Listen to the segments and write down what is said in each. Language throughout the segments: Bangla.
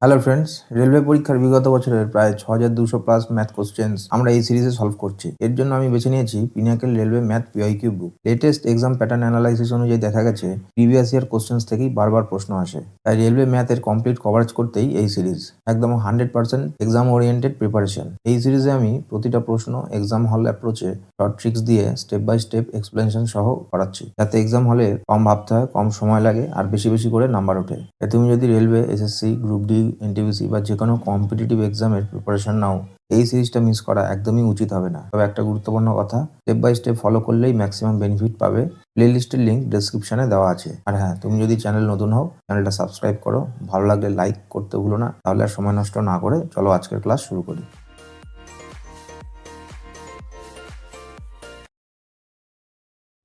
হ্যালো ফ্রেন্ডস, রেলওয়ে পরীক্ষার বিগত বছরের প্রায় 6200 প্লাস ম্যাথ কোশ্চেন্স আমরা এই সিরিজে সলভ করছি। এর জন্য আমি বেছে নিয়েছি পিনাকেল রেলওয়ে ম্যাথ পিআইকিউ বুক। লেটেস্ট এক্সাম প্যাটার্ন অ্যানালাইসিস অনুযায়ী দেখা গেছে প্রিভিয়াস ইয়ার কোশ্চেন্স থেকেই বারবার প্রশ্ন আসে। তাই রেলওয়ে ম্যাথের কমপ্লিট কভারেজ করতেই এই সিরিজ একদম 100% এক্সাম ওরিয়েন্টেড প্রিপারেশন। এই সিরিজে আমি প্রতিটা প্রশ্ন এক্সাম হল অ্যাপ্রোচে শর্ট ট্রিক্স দিয়ে স্টেপ বাই স্টেপ এক্সপ্লেনেশন সহ করাচ্ছি, যাতে এক্সাম হলে কম ভাবতে হয়, কম সময় লাগে আর বেশি বেশি করে নাম্বার ওঠে। তুমি যদি railway, SSC, group D, NTPC বা যে কোনো কম্পিটিটিভ এক্সামের প্রিপারেশন নাও, এই সিরিজটা মিস করা একদমই উচিত হবে না। তবে একটা গুরুত্বপূর্ণ কথা, স্টেপ বাই স্টেপ ফলো করলেই ম্যাক্সিমাম বেনিফিট পাবে। প্লে লিস্টের লিঙ্ক ডেসক্রিপশনে দেওয়া আছে। আর হ্যাঁ, তুমি যদি চ্যানেল নতুন হও, চ্যানেলটা সাবস্ক্রাইব করো। ভালো লাগলে লাইক করতে ভুলো না। তাহলে আর সময় নষ্ট না করে চলো আজকের ক্লাস শুরু করি।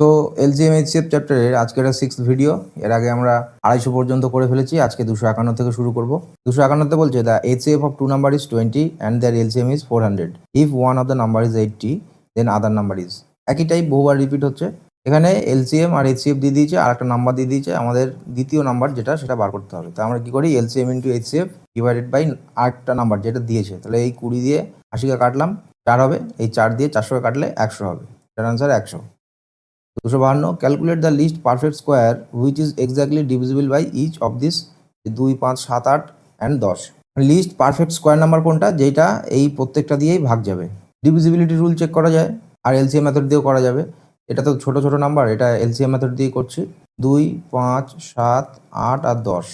তো এলজিএম এইচসিএফ চ্যাপ্টারের আজকে এটা 6th ভিডিও। এর আগে আমরা 250 পর্যন্ত করে ফেলেছি। আজকে 251 থেকে শুরু করব। 251 বলছে the HCF of two number is 20 and there LCM is 400 if one of the number is 80 then other number is. একই টাইপ বহুবার রিপিট হচ্ছে। এখানে এলসিএম আর এইচসিএফ দিয়ে দিয়েছে, আর একটা নাম্বার দিয়ে দিয়েছে, আমাদের দ্বিতীয় নাম্বার যেটা সেটা বার করতে হবে। তো আমরা কি করি, LCM into HCF divided by আরেকটা নাম্বার যেটা দিয়েছে। তাহলে এই 20 দিয়ে 80কে কাটলাম, 4 হবে। এই 4 দিয়ে 400কে কাটলে 100 হবে। এটার answer 100। 252, calculate the least perfect square which is exactly divisible by each of this 2, 5, 7, 8 and 10। Least perfect square number কোনটা, যেটা এই প্রত্যেকটা দিয়েই ভাগ যাবে। ডিভিজিবিলিটি রুল চেক করা যায়, আর এলসিএম মেথড দিয়েও করা যাবে। এটা তো ছোট ছোট নাম্বার, এটা এলসিএম মেথড দিয়েই করছি। 2, 5, 7, 8 আর 10।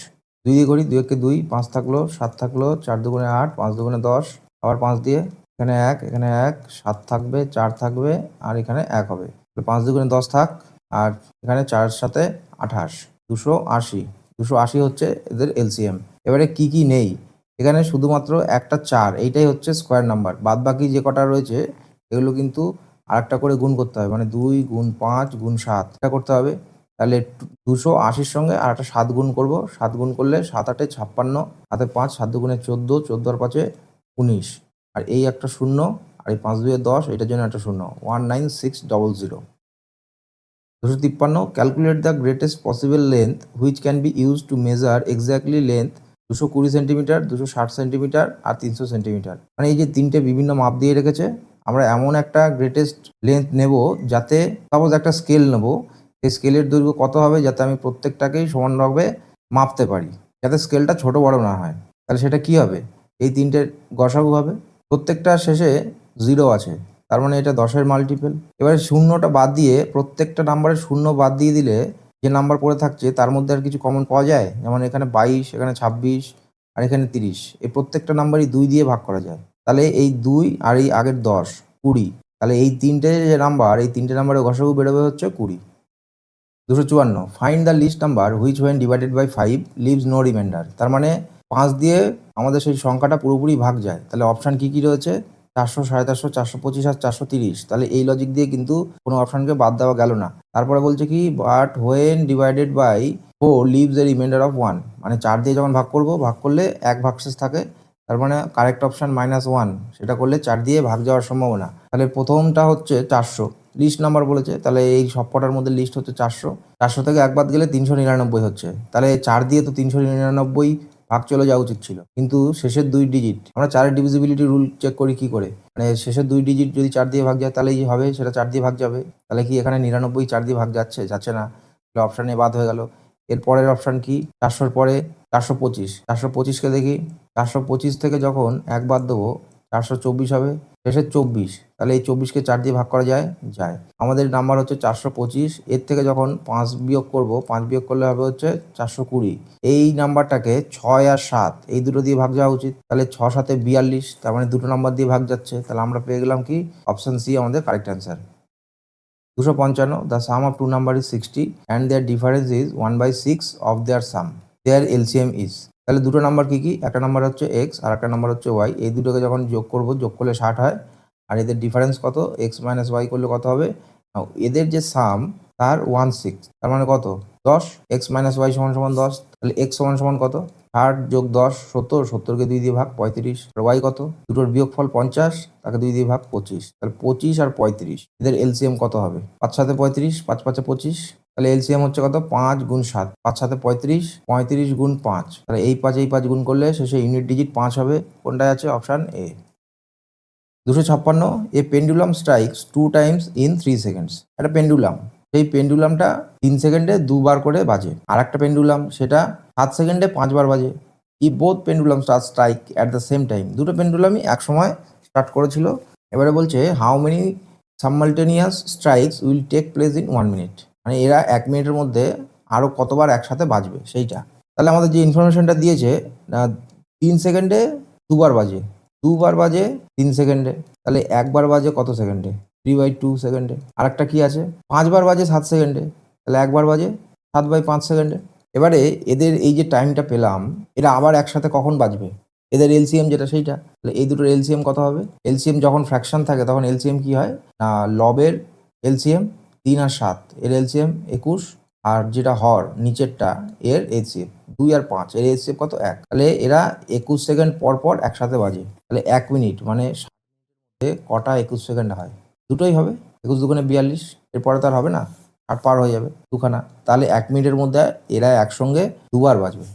2 দিয়ে করি, 2 একে 2, 5 থাকলো, 7 থাকলো, 4 দুগুণে 8, 5 দুগুণে 10, আবার 5 দিয়ে এখানে 1, এখানে 1, 7 থাকবে, 4 থাকবে, আর এখানে 1 হবে। 5 দুগুণে 10 থাক, আর এখানে 4-এর সাথে 28, 280। 280 হচ্ছে এদের এলসিএম। এবারে কি কি নেই, এখানে শুধুমাত্র একটা 4, এইটাই হচ্ছে স্কোয়ার নাম্বার। বাদ বাকি যে কটা রয়েছে এগুলো কিন্তু আরেকটা করে গুণ করতে হবে, মানে 2 গুণ 5 গুণ 7 এটা করতে হবে। তাহলে 280-র সঙ্গে আর একটা 7 গুণ করবো। 7 গুণ করলে 7 8 56, হাতে 5, 7 দুগুণে 14, 14 আর 5 19, আর এই একটা শূন্য, আর এই 5 2 10, এটার জন্য একটা শূন্য, 19600। 253, calculate the greatest possible length which can be use to measure exactly length 220 centimetre, 260 centimetre আর 300 সেন্টিমিটার। মানে এই যে তিনটে বিভিন্ন মাপ দিয়ে রেখেছে, আমরা এমন একটা গ্রেটেস্ট লেন্থ নেব যাতে, সাপোজ একটা স্কেল নেব, সেই স্কেলের দৈর্ঘ্য কত হবে যাতে আমি প্রত্যেকটাকেই সমানভাবে মাপতে পারি, যাতে স্কেলটা ছোট বড় না হয়। তাহলে সেটা কি হবে, এই তিনটের গসাগু হবে। প্রত্যেকটা শেষে 0 আছে, তার মানে এটা 10-এর মাল্টিপল। এবারে শূন্যটা বাদ দিয়ে, প্রত্যেকটা নাম্বারের শূন্য বাদ দিয়ে দিলে যে নাম্বার পড়ে থাকছে তার মধ্যে আর কিছু কমন পাওয়া যায়। যেমন এখানে 22, এখানে 26 আর এখানে 30। এই প্রত্যেকটা নাম্বারই 2 দিয়ে ভাগ করা যায়। তাহলে এই 2 আর এই আগের 10, 20। তাহলে এই তিনটে যে নাম্বার, এই তিনটে নাম্বারের গসাগু বেরোবে হচ্ছে 20। 254, find the least number which when divided by 5 leaves no remainder. তার মানে 5 দিয়ে আমাদের সেই সংখ্যাটা পুরোপুরি ভাগ যায়। তাহলে অপশান কি কি রয়েছে, 400, 450, 425 আর 430। তাহলে এই লজিক দিয়ে কিন্তু কোনো অপশানকে বাদ দেওয়া গেল না। তারপরে বলছে কি, but when divided by 4 leaves a reminder of 1। মানে 4 দিয়ে যখন ভাগ করব, ভাগ করলে 1 ভাগশেষ থাকে। তার মানে কারেক্ট অপশান -1, সেটা করলে 4 দিয়ে ভাগ যাওয়ার সম্ভাবনা। তাহলে প্রথমটা হচ্ছে 400, লিস্ট নাম্বার বলেছে, তাহলে এই সবকটার মধ্যে লিস্ট হচ্ছে 400। 400 থেকে 1 বাদ গেলে 399 হচ্ছে। তাহলে 4 দিয়ে তো 399 ভাগ চলে যাওয়া উচিত ছিল, কিন্তু শেষের 2 ডিজিট, আমরা 4-এর ডিভিজিবিলিটি রুল চেক করি কি করে, মানে শেষের 2 ডিজিট যদি 4 দিয়ে ভাগ যায় তাহলেই হবে সেটা 4 দিয়ে ভাগ যাবে। তাহলে কি এখানে 99 4 দিয়ে ভাগ যাচ্ছে না, তাহলে অপশান এ বাদ হয়ে গেল। এর পরের অপশান কি, 400-র পরে 425। 425কে দেখি, 425 থেকে যখন 1 বাদ দেবো 424 হবে, শেষের 24। তাহলে এই 24কে 4 দিয়ে ভাগ করা যায়, আমাদের নাম্বার হচ্ছে 425। এর থেকে যখন 5 বিয়োগ করব, 5 বিয়োগ করলে হবে হচ্ছে 420। এই নাম্বারটাকে 6 আর 7 এই দুটো দিয়ে ভাগ যাওয়া উচিত। তাহলে 6 7 42, তার মানে দুটো নাম্বার দিয়ে ভাগ যাচ্ছে। তাহলে আমরা পেয়ে গেলাম কি, অপশান সি আমাদের correct answer. 255, the sum of two number is 60 and their difference is 1/6 of their sum, their LCM is. তাহলে দুটো নাম্বার কি কি, একটা নাম্বার হচ্ছে এক্স আর একটা নাম্বার হচ্ছে ওয়াই। এই দুটোকে যখন যোগ করব, যোগ করলে 60 হয়। আর এদের ডিফারেন্স কত, এক্স মাইনাস ওয়াই করলে কত হবে, এদের যে সাম তার 16, তার মানে কত, 10। এক্স মাইনাস ওয়াই সমান সমান 10। তাহলে এক্স সমান সমান কত, 60 যোগ 10 70, 70কে 2 দিয়ে ভাগ 35। আর ওয়াই কত, দুটোর বিয়োগফল 50, তাকে 2 দিয়ে ভাগ 25। তাহলে 25 আর 35 এদের এলসিএম কত হবে, 5 7 35, 5 5 25, তাহলে এলসিএম হচ্ছে কত 5 গুণ 7, 5 7 35, 35 গুণ 5, তাহলে এই 5 গুণ করলে শেষে ইউনিট ডিজিট 5 হবে। কোনটায় আছে? Option A. 256, A pendulum strikes 2 Times in 3 seconds. একটা পেন্ডুলাম, সেই পেন্ডুলামটা 3 সেকেন্ডে 2 বার করে বাজে। আর একটা পেন্ডুলাম সেটা 7 সেকেন্ডে 5 বার বাজে। If both pendulum strike at the same time, দুটো পেন্ডুলামই এক সময় স্টার্ট করেছিল। এবারে বলছে how many simultaneous strikes will take place in 1 minute, মানে এরা 1 মিনিটের মধ্যে আরও কতবার একসাথে বাজবে সেইটা। তাহলে আমাদের যে ইনফরমেশনটা দিয়েছে 3 সেকেন্ডে 2 বার বাজে, 2 বার বাজে 3 সেকেন্ডে, তাহলে একবার বাজে কত সেকেন্ডে? 3/2 সেকেন্ডে। আরেকটা কি আছে? 5 বার বাজে 7 সেকেন্ডে, তাহলে একবার বাজে 7/5 সেকেন্ডে। এবারে এদের এই যে টাইমটা পেলাম, এরা আবার একসাথে কখন বাজবে? এদের এলসিএম যেটা সেইটা, তাহলে এই দুটোর এলসিএম কত হবে? এলসিএম যখন ফ্র্যাকশন থাকে তখন এলসিএম কি হয় না, লবের এলসিএম 3 আর 7, এর এলসিএম 21, আর যেটা হর নিচেরটা এর এলসিএম 2 আর 5, এর এলসিএম কত? 1। তাহলে এরা 21 সেকেন্ড পর পর একসাথে বাজে, তাহলে 1 মিনিট মানে কটা 21 সেকেন্ড হয়? দুটোই হবে, 21 দুগুণে 42, এরপরে তো আর হবে না, আর পার হয়ে যাবে দুখানা। তাহলে 1 মিনিটের মধ্যে এরা একসঙ্গে দুবার বাজবে।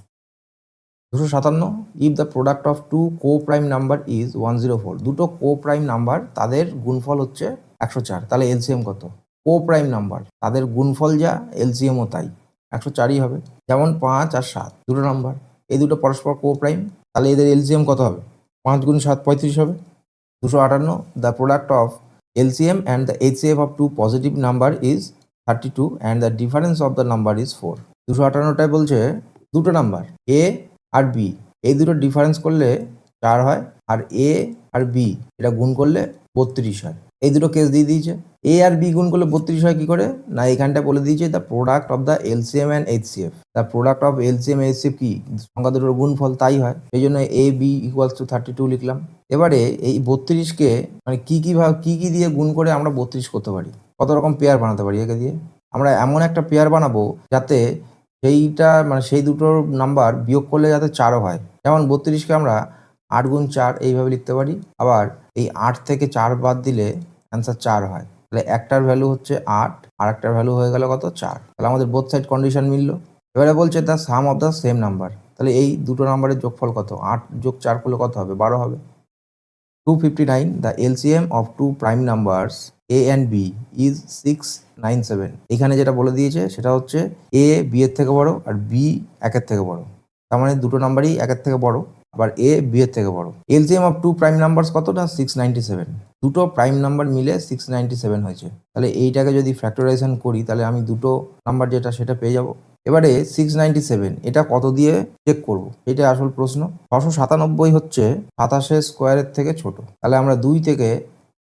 257, if the product of two co prime number is 104, দুটো কো প্রাইম নাম্বার তাদের গুণফল হচ্ছে 104, তাহলে এলসিএম কত? কো প্রাইম নাম্বার তাদের গুণফল যা, এলসিএমও তাই, 104ই হবে। যেমন 5 আর 7 দুটো নাম্বার, এই দুটো পরস্পর কো প্রাইম, তাহলে এদের এলসিএম কত হবে? 5 গুণ 7 35 হবে। 258, the product of LCM and the HCF of two positive number is 32 and the difference of the number is 4। 258টায় বলছে দুটো নাম্বার এ আর বি, এই দুটো ডিফারেন্স করলে 4 হয়, আর এ আর বি এটা গুণ করলে 32 হয়। এই দুটো কেস দিয়ে দিয়েছে। এ আর বি গুণ করলে 32 হয় কি করে? না এখানটা বলে দিয়েছে the product of the LCM and HCF. The product of LCM HCF কি? সংখ্যা দুটোর গুণফল, তাই হয়। সেই জন্য এ বি ইকুয়ালস টু 32 লিখলাম। এবারে এই 32কে মানে কি দিয়ে গুণ করে আমরা 32 করতে পারি? কত রকম পেয়ার বানাতে পারি একে দিয়ে? আমরা এমন একটা পেয়ার বানাবো যাতে সেইটা মানে সেই দুটোর নাম্বার বিয়োগ করলে যাতে 4ও হয়। যেমন 32কে আমরা 8 গুণ 4 এইভাবে লিখতে পারি, আবার এই 8 থেকে 4 বাদ দিলে অ্যান্সার 4 হয়। তাহলে একটার ভ্যালু হচ্ছে 8 আর একটার ভ্যালু হয়ে গেল কত? 4। তাহলে আমাদের বোথ সাইড কন্ডিশন মিলল। এবারে বলছে the sum of the same number, তাহলে এই দুটো নাম্বারের যোগফল কত? 8 যোগ 4 করলে কত হবে? 12 হবে। 259, the LCM of two prime numbers a and b is 697। এখানে যেটা বলে দিয়েছে সেটা হচ্ছে a b এর থেকে বড় আর b 1 এর থেকে বড়, তার মানে দুটো নাম্বারই 1 এর থেকে বড়, আবার a b এর থেকে বড়। LCM of two prime numbers কতটা? 697। দুটো প্রাইম নাম্বার মিলে 697 হয়েছে। তাহলে এইটাকে যদি ফ্যাক্টরাইজেশন করি তাহলে আমি দুটো নাম্বার যেটা সেটা পেয়ে যাব। এবারে 697 এটা কত দিয়ে চেক করব, এটা আসল প্রশ্ন। 697 হচ্ছে 27 স্কোয়ারের থেকে ছোট, তাহলে আমরা 2 থেকে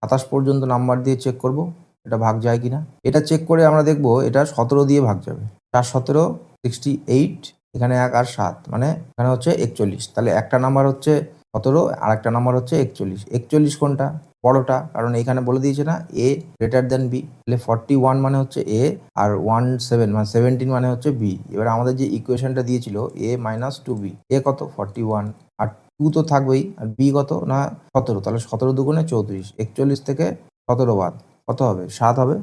27 পর্যন্ত নাম্বার দিয়ে চেক করব এটা ভাগ যায় কিনা। এটা চেক করে আমরা দেখব এটা 17 দিয়ে ভাগ যাবে। 4 17 68, এখানে 1 আর 7 মানে এখানে হচ্ছে 41। তাহলে একটা নাম্বার হচ্ছে 17 আর একটা নাম্বার হচ্ছে 41। 41 কোনটা? বড়টা, কারণ এইখানে বলে দিয়েছে না এ গ্রেটার দেন বি। তাহলে 41 মানে হচ্ছে এ, আর 17 মানে 17 মানে হচ্ছে বি। এবার আমাদের যে ইকুয়েশনটা দিয়েছিল a মাইনাস 2b, এ কত? 41, আর 2 তো থাকবেই, আর বি কত না 17, তাহলে 17 দুগুণে 34, 41 থেকে 17 বাদ কত হবে? 7 হবে।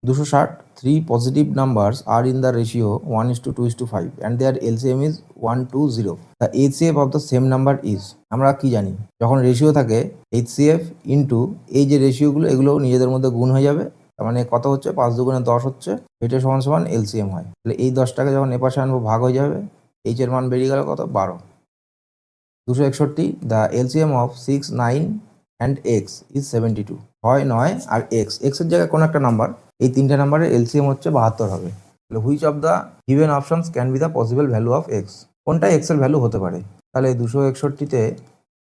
260, three positive numbers are in the ratio 1:2:5 and their LCM is 1:0। The HCF of the same number is, আমরা কি জানি যখন রেশিও থাকে HCF ইন্টু এই যে রেশিওগুলো এগুলো নিজেদের মধ্যে গুণ হয়ে যাবে, তার মানে কত হচ্ছে? 5 দুগুণে 10 হচ্ছে, এটা সমান সমান LCM হয়। তাহলে এই 10টাকে যখন এপাশে আনবো ভাগ হয়ে যাবে, এইচ এর মান বেরিয়ে গেল কত? 12। 261, the LCM of 6 9 and x is 72। হয় 9 আর x এর জায়গায় কোনো একটা নাম্বার, এই তিনটে নাম্বারের এলসিএম হচ্ছে 72 হবে। তাহলে which of the given options can be the possible value of x, কোনটা এক্স এর ভ্যালু হতে পারে? তাহলে 261তে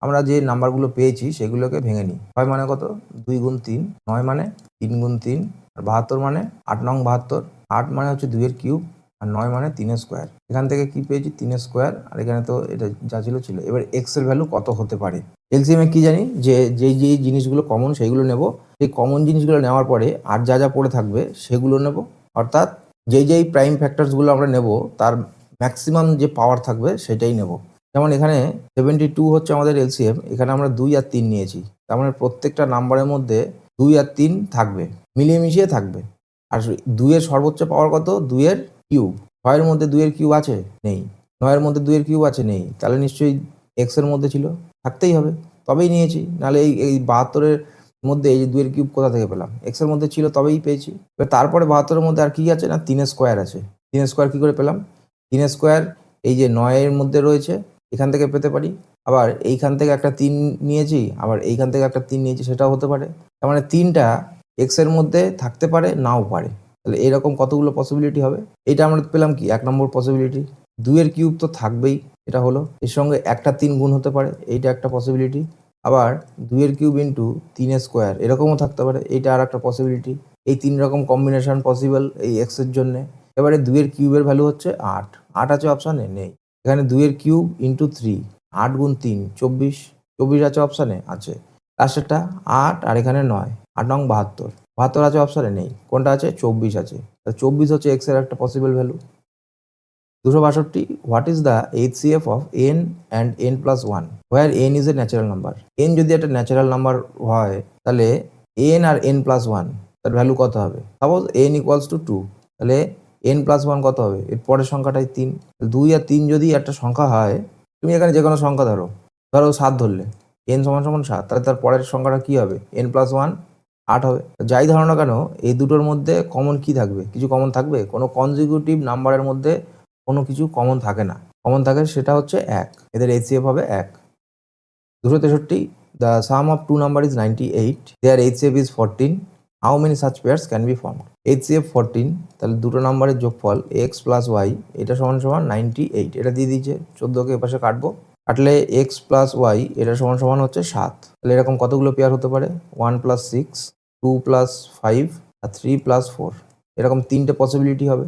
আমরা যে নাম্বারগুলো পেয়েছি সেগুলোকে ভেঙে নিই। 6 মানে কত? 2 গুণ 3, 9 মানে 3 গুণ 3, আর 72 মানে 8 নং 72, 8 মানে হচ্ছে 2 এর কিউব, আর 9 মানে 3 এর স্কোয়ার। এখান থেকে কি পেয়েছি? 3 এর স্কোয়ার, আর এখানে তো এটা যা ছিল। এবার এক্স এর ভ্যালু কত হতে পারে? এলসিএম এ কি জানি যে যেই জিনিসগুলো কমন সেইগুলো নেব, সেই কমন জিনিসগুলো নেওয়ার পরে আর যা যা পড়ে থাকবে সেগুলো নেব, অর্থাৎ যেই প্রাইম ফ্যাক্টরসগুলো আমরা নেব তার ম্যাক্সিমাম যে পাওয়ার থাকবে সেটাই নেব। যেমন এখানে 72 হচ্ছে আমাদের এলসিএম, এখানে আমরা 2 আর 3 নিয়েছি, তার মানে প্রত্যেকটা নাম্বারের মধ্যে 2 আর 3 থাকবে, মিলিয়ে মিশিয়ে থাকবে। আর 2-এর সর্বোচ্চ পাওয়ার কত? 2-এর কিউব। 6-এর মধ্যে 2-এর কিউব আছে? নেই। 9-এর মধ্যে 2-এর কিউব আছে? নেই। তাহলে নিশ্চয়ই এক্সের মধ্যে ছিল, থাকতেই হবে, তবেই নিয়েছি। নাহলে এই 72-এর মধ্যে এই যে 2-এর কিউব কোথা থেকে পেলাম? এক্সের মধ্যে ছিল তবেই পেয়েছি। এবার তারপরে 72-এর মধ্যে আর কি আছে? না 3-এর স্কোয়ার আছে। 3-এর স্কোয়ার কী করে পেলাম? 3-এর স্কোয়ার এই যে 9-এর মধ্যে রয়েছে, এখান থেকে পেতে পারি। আবার এইখান থেকে একটা 3 নিয়েছি, আবার এইখান থেকে একটা 3 নিয়েছি, সেটাও হতে পারে। তার মানে 3টা এক্সের মধ্যে থাকতে পারে, নাও পারে। তাহলে এরকম কতগুলো পসিবিলিটি হবে? এটা আমরা পেলাম কি 1 নম্বর পসিবিলিটি। 2-এর কিউব তো থাকবেই, এটা হলো। এর সঙ্গে একটা 3 গুণ হতে পারে, এইটা একটা পসিবিলিটি। আবার 2-এর কিউব ইন্টু 3-এর স্কোয়ার এরকমও থাকতে পারে, এইটা আর একটা পসিবিলিটি। এই 3 রকম কম্বিনেশন পসিবল এই এক্সের জন্যে। এবারে 2-এর কিউবের ভ্যালু হচ্ছে 8। 8 আছে অপশানে? নেই। এখানে 2-এর কিউব ইন্টু 3, 8 গুণ 3 24। 24 আছে অপশানে? আছে। লাস্টেরটা 8 আর এখানে 9, 8 নং 72। 72 আছে অপশানে? নেই। কোনটা আছে? 24 আছে। 24 হচ্ছে এক্স এর একটা possible value. 262 what is the HCF of n and n+1 where n is a natural number? n যদি একটা ন্যাচারাল নাম্বার হয় তাহলে n আর n+1 তার ভ্যালু কত হবে? সাপোজ n ইকুয়ালস টু 2, তাহলে n+1 কত হবে? এর পরের সংখ্যাটাই 3। 2 আর 3 যদি একটা সংখ্যা হয়, তুমি এখানে যে কোনো সংখ্যা ধরো 7 ধরলে, n সমান সমান 7, তাহলে তার পরের সংখ্যাটা কী হবে? n+1 8 হবে। যাই ধরো না কেন, এই দুটোর মধ্যে কমন কি থাকবে? কিছু কমন থাকবে? কোনো কনজিকিউটিভ নাম্বারের মধ্যে কোনো কিছু কমন থাকে না। কমন থাকে সেটা হচ্ছে 1। এদের এইচসিএফ হবে 1। 263 the sum of two number is 98, their HCF is 14, how many such pairs can be formed? HCF 14, তাহলে দুটো নাম্বারের যোগফল এক্স প্লাস ওয়াই, এটা সমান সমান 98। এটা দিয়ে দিয়েছে, 14কে এপাশে কাটবো, কাটলে এক্স প্লাস ওয়াই এটা সমান সমান হচ্ছে 7। তাহলে এরকম কতগুলো পেয়ার হতে পারে? 1 + 6, 2 + 5 আর 3 + 4, এরকম 3টে পসিবিলিটি হবে।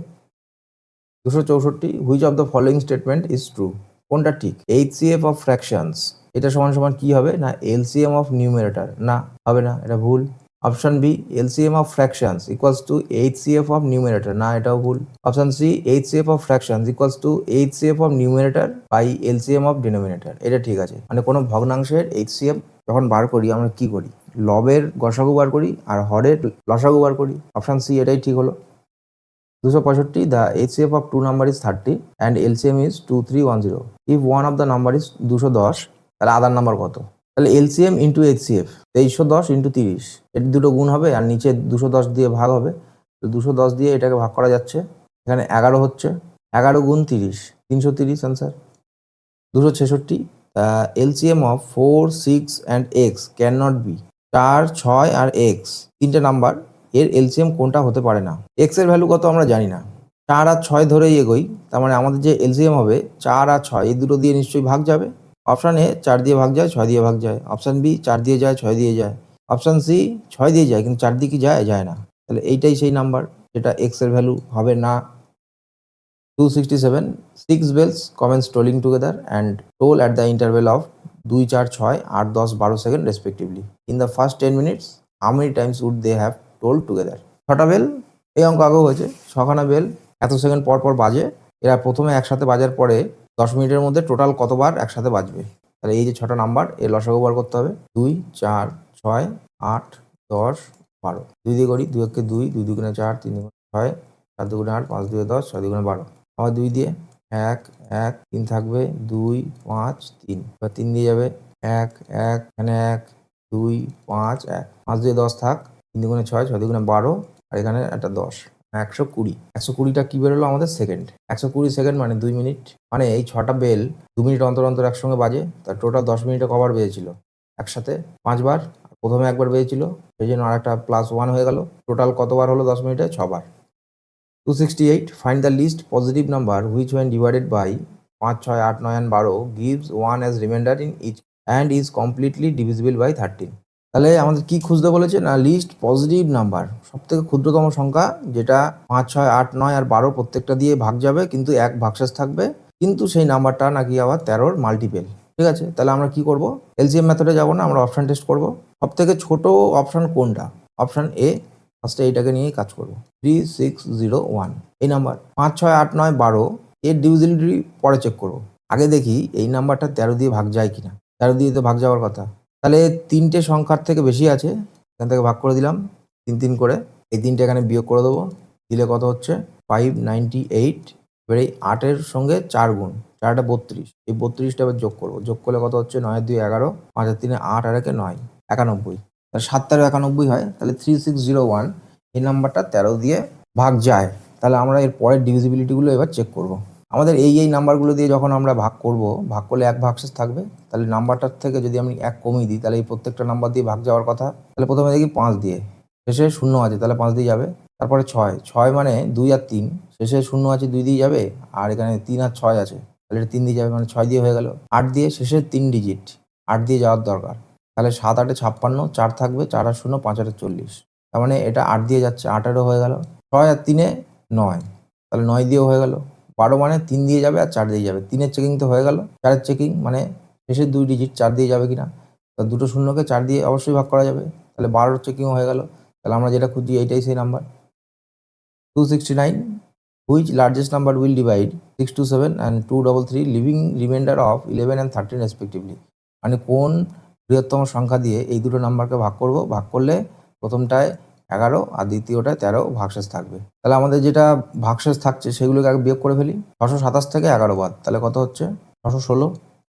264 which of the following statement is true? কোনটা ঠিক? এইচসিএফ অফ ফ্র্যাকশনস এটা সমান সমান কি হবে? না এলসিএম অফ নিউমারেটর? না, হবে না, এটা ভুল। Option B LCM of fractions equals to HCF of numerator? না, এটাও ভুল। Option C HCF of fractions equals to HCF of numerator by LCM of denominator? এটা ঠিক আছে। মানে কোনো ভগ্নাংশের এইচসিএফ যখন বার করি আমরা কি করি? লবের গসাগু বার করি আর হরের লসাগু বার করি। অপশন সি এটাই ঠিক হলো। 265 the HCF of two number is 30 and LCM is 2310. If one of the number is 210, তাহলে আদার নাম্বার কত? তাহলে LCM ইন্টু HCF 2310 ইন্টু 30, এটি দুটো গুণ হবে আর নিচে 210 দিয়ে ভাগ হবে। তো 210 দিয়ে এটাকে ভাগ করা যাচ্ছে, এখানে 11 হচ্ছে, 11 গুণ 30, 330 answer. 266 LCM of 4, 6 and x cannot be 4, 6 R x, তিনটে নাম্বার, এর এলসিএম কোনটা হতে পারে না? এক্স এর ভ্যালু কত আমরা জানি না, 4 আর 6 ধরেই এগোই। তার মানে আমাদের যে এলসিএম হবে 4 আর 6, এই দুটো দিয়ে নিশ্চয়ই ভাগ যাবে। অপশান এ 4 দিয়ে ভাগ যায়, 6 দিয়ে ভাগ যায়। অপশান বি 4 দিয়ে যায়, 6 দিয়ে যায়। অপশান সি 6 দিয়ে যায় কিন্তু 4 দিয়ে কি যায়? যায় না। তাহলে এইটাই সেই নাম্বার যেটা এক্স এর ভ্যালু হবে না। 267 6 bells commence tolling together and toll at the interval of 2, 4, 6, 8, 10, 12 seconds respectively. In the first 10 minutes, how many times would they have tolled together? 6টা বেল, এই অঙ্ক আগেও হয়েছে। 6খানা বেল এত সেকেন্ড পর পর বাজে, এরা প্রথমে একসাথে বাজার পরে 10 মিনিটের মধ্যে টোটাল কতবার একসাথে বাজবে? তাহলে এই যে 6টা নাম্বার এর লসাগু বার করতে হবে। 2, 4, 6, 8, 10, 12। 2 দিয়ে করি, 2 একে 2, 2 দুগুণে 4, 3 দুগুণে 6, 4 দুগুণে 8, 5 দুগুণে 10, 6 দুগুণে 12। আবার 2 দিয়ে 1, 1, 3 থাকবে, 2, 5, 3। এবার 3 দিয়ে যাবে 1, 1, এখানে 1, 2, 5, 1, 5 দিয়ে 10 থাক, 3 দুগুণে 6, 6 দুগুণে 12, আর এখানে একটা 10, 120। 120টা কি বেরোলো আমাদের? সেকেন্ড। 120 সেকেন্ড মানে 2 মিনিট। মানে এই 6টা বেল 2 মিনিট অন্তর অন্তর একসঙ্গে বাজে, তার টোটাল 10 মিনিটে কবার বেজেছিল? একসাথে 5 বার। প্রথমে একবার বেজেছিল, সেই জন্য আর একটা +1 হয়ে গেল। টোটাল কতবার হলো 10 মিনিটে? 6 বার। 268 find the least positive number which when divided by 5, 6, 8, 9 and 12 gives 1 as remainder in each and is completely divisible by 13. তাহলে আমাদের কি খুঁজতে বলেছে? না লিস্ট পজিটিভ নাম্বার, সব থেকে ক্ষুদ্রতম সংখ্যা যেটা 5, 6, 8, 9 আর 12 প্রত্যেকটা দিয়ে ভাগ যাবে কিন্তু এক ভাগশেষ থাকবে, কিন্তু সেই নাম্বারটা নাকি আবার 13-র মাল্টিপেল। ঠিক আছে, তাহলে আমরা কি করব? এলসিএম মেথডে যাব না, আমরা অপশন টেস্ট করব। সব থেকে ছোট অপশন কোনটা? Option A. ফার্স্টে এইটাকে নিয়েই কাজ করবো। 3601 এই নাম্বার 5, 6, 8, 9, 12 এর ডিভিজিবিলিটি পরে চেক করবো। আগে দেখি এই নাম্বারটা 13 দিয়ে ভাগ যায় কিনা। 13 দিয়ে তো ভাগ যাওয়ার কথা। তাহলে 3টে সংখ্যার থেকে বেশি আছে, এখান থেকে ভাগ করে দিলাম 3 3 করে। এই তিনটে এখানে বিয়োগ করে দেবো, দিলে কত হচ্ছে 598। এবার এই 8-এর সঙ্গে 4 গুণ, 4টা 32, এই 32টা এবার যোগ করবো, যোগ করলে কত হচ্ছে 9-2 11, 5-3 8 আর 1 9, 91। তাহলে 7 91 হয়, তাহলে 3601 এই নাম্বারটা 13 দিয়ে ভাগ যায়। তাহলে আমরা এর পরের ডিভিজিবিলিটিগুলো এবার চেক করব। আমাদের এই নাম্বারগুলো দিয়ে যখন আমরা ভাগ করব, ভাগ করলে এক ভাগশেষ থাকবে, তাহলে নাম্বারটার থেকে যদি আমি 1 কমিয়ে দিই, তাহলে এই প্রত্যেকটা নাম্বার দিয়ে ভাগ যাওয়ার কথা। তাহলে প্রথমে দেখি 5 দিয়ে, শেষে 0 আছে, তাহলে 5 দিয়ে যাবে। তারপরে 6 মানে 2 আর 3, শেষে 0 আছে 2 দিয়ে যাবে, আর এখানে 3 আর 6 আছে, তাহলে এটা 3 দিয়ে যাবে, মানে 6 দিয়ে হয়ে গেল। 8 দিয়ে, শেষে 3 ডিজিট, 8 দিয়ে যাওয়ার দরকার, তাহলে 7 8 56, 4 থাকবে, 4 আর 0 5 আর 40, তার মানে এটা 8 দিয়ে যাচ্ছে, 8-এরও হয়ে গেল। 6 আর 3 9, তাহলে 9 দিয়েও হয়ে গেল। 12 মানে 3 দিয়ে যাবে আর 4 দিয়ে যাবে, 3-এর চেকিং তো হয়ে গেল, 4-এর চেকিং মানে শেষের 2 ডিজিট 4 দিয়ে যাবে কিনা, তো দুটো শূন্যকে 4 দিয়ে অবশ্যই ভাগ করা যাবে, তাহলে 12-এর চেকিংও হয়ে গেল। তাহলে আমরা যেটা খুঁজি এইটাই সেই number 269। Which largest number will divide 627 and 233 living reminder of 11 and 13 respectively. মানে কোন বৃহত্তম সংখ্যা দিয়ে এই দুটো নাম্বারকে ভাগ করব, ভাগ করলে প্রথমটায় 11 আর দ্বিতীয়টায় 13 ভাগশেষ থাকবে। তাহলে আমাদের যেটা ভাগশেষ থাকছে সেগুলোকে আগে বিয়োগ করে ফেলি। 627 থেকে 11 বাদ, তাহলে কত হচ্ছে 616,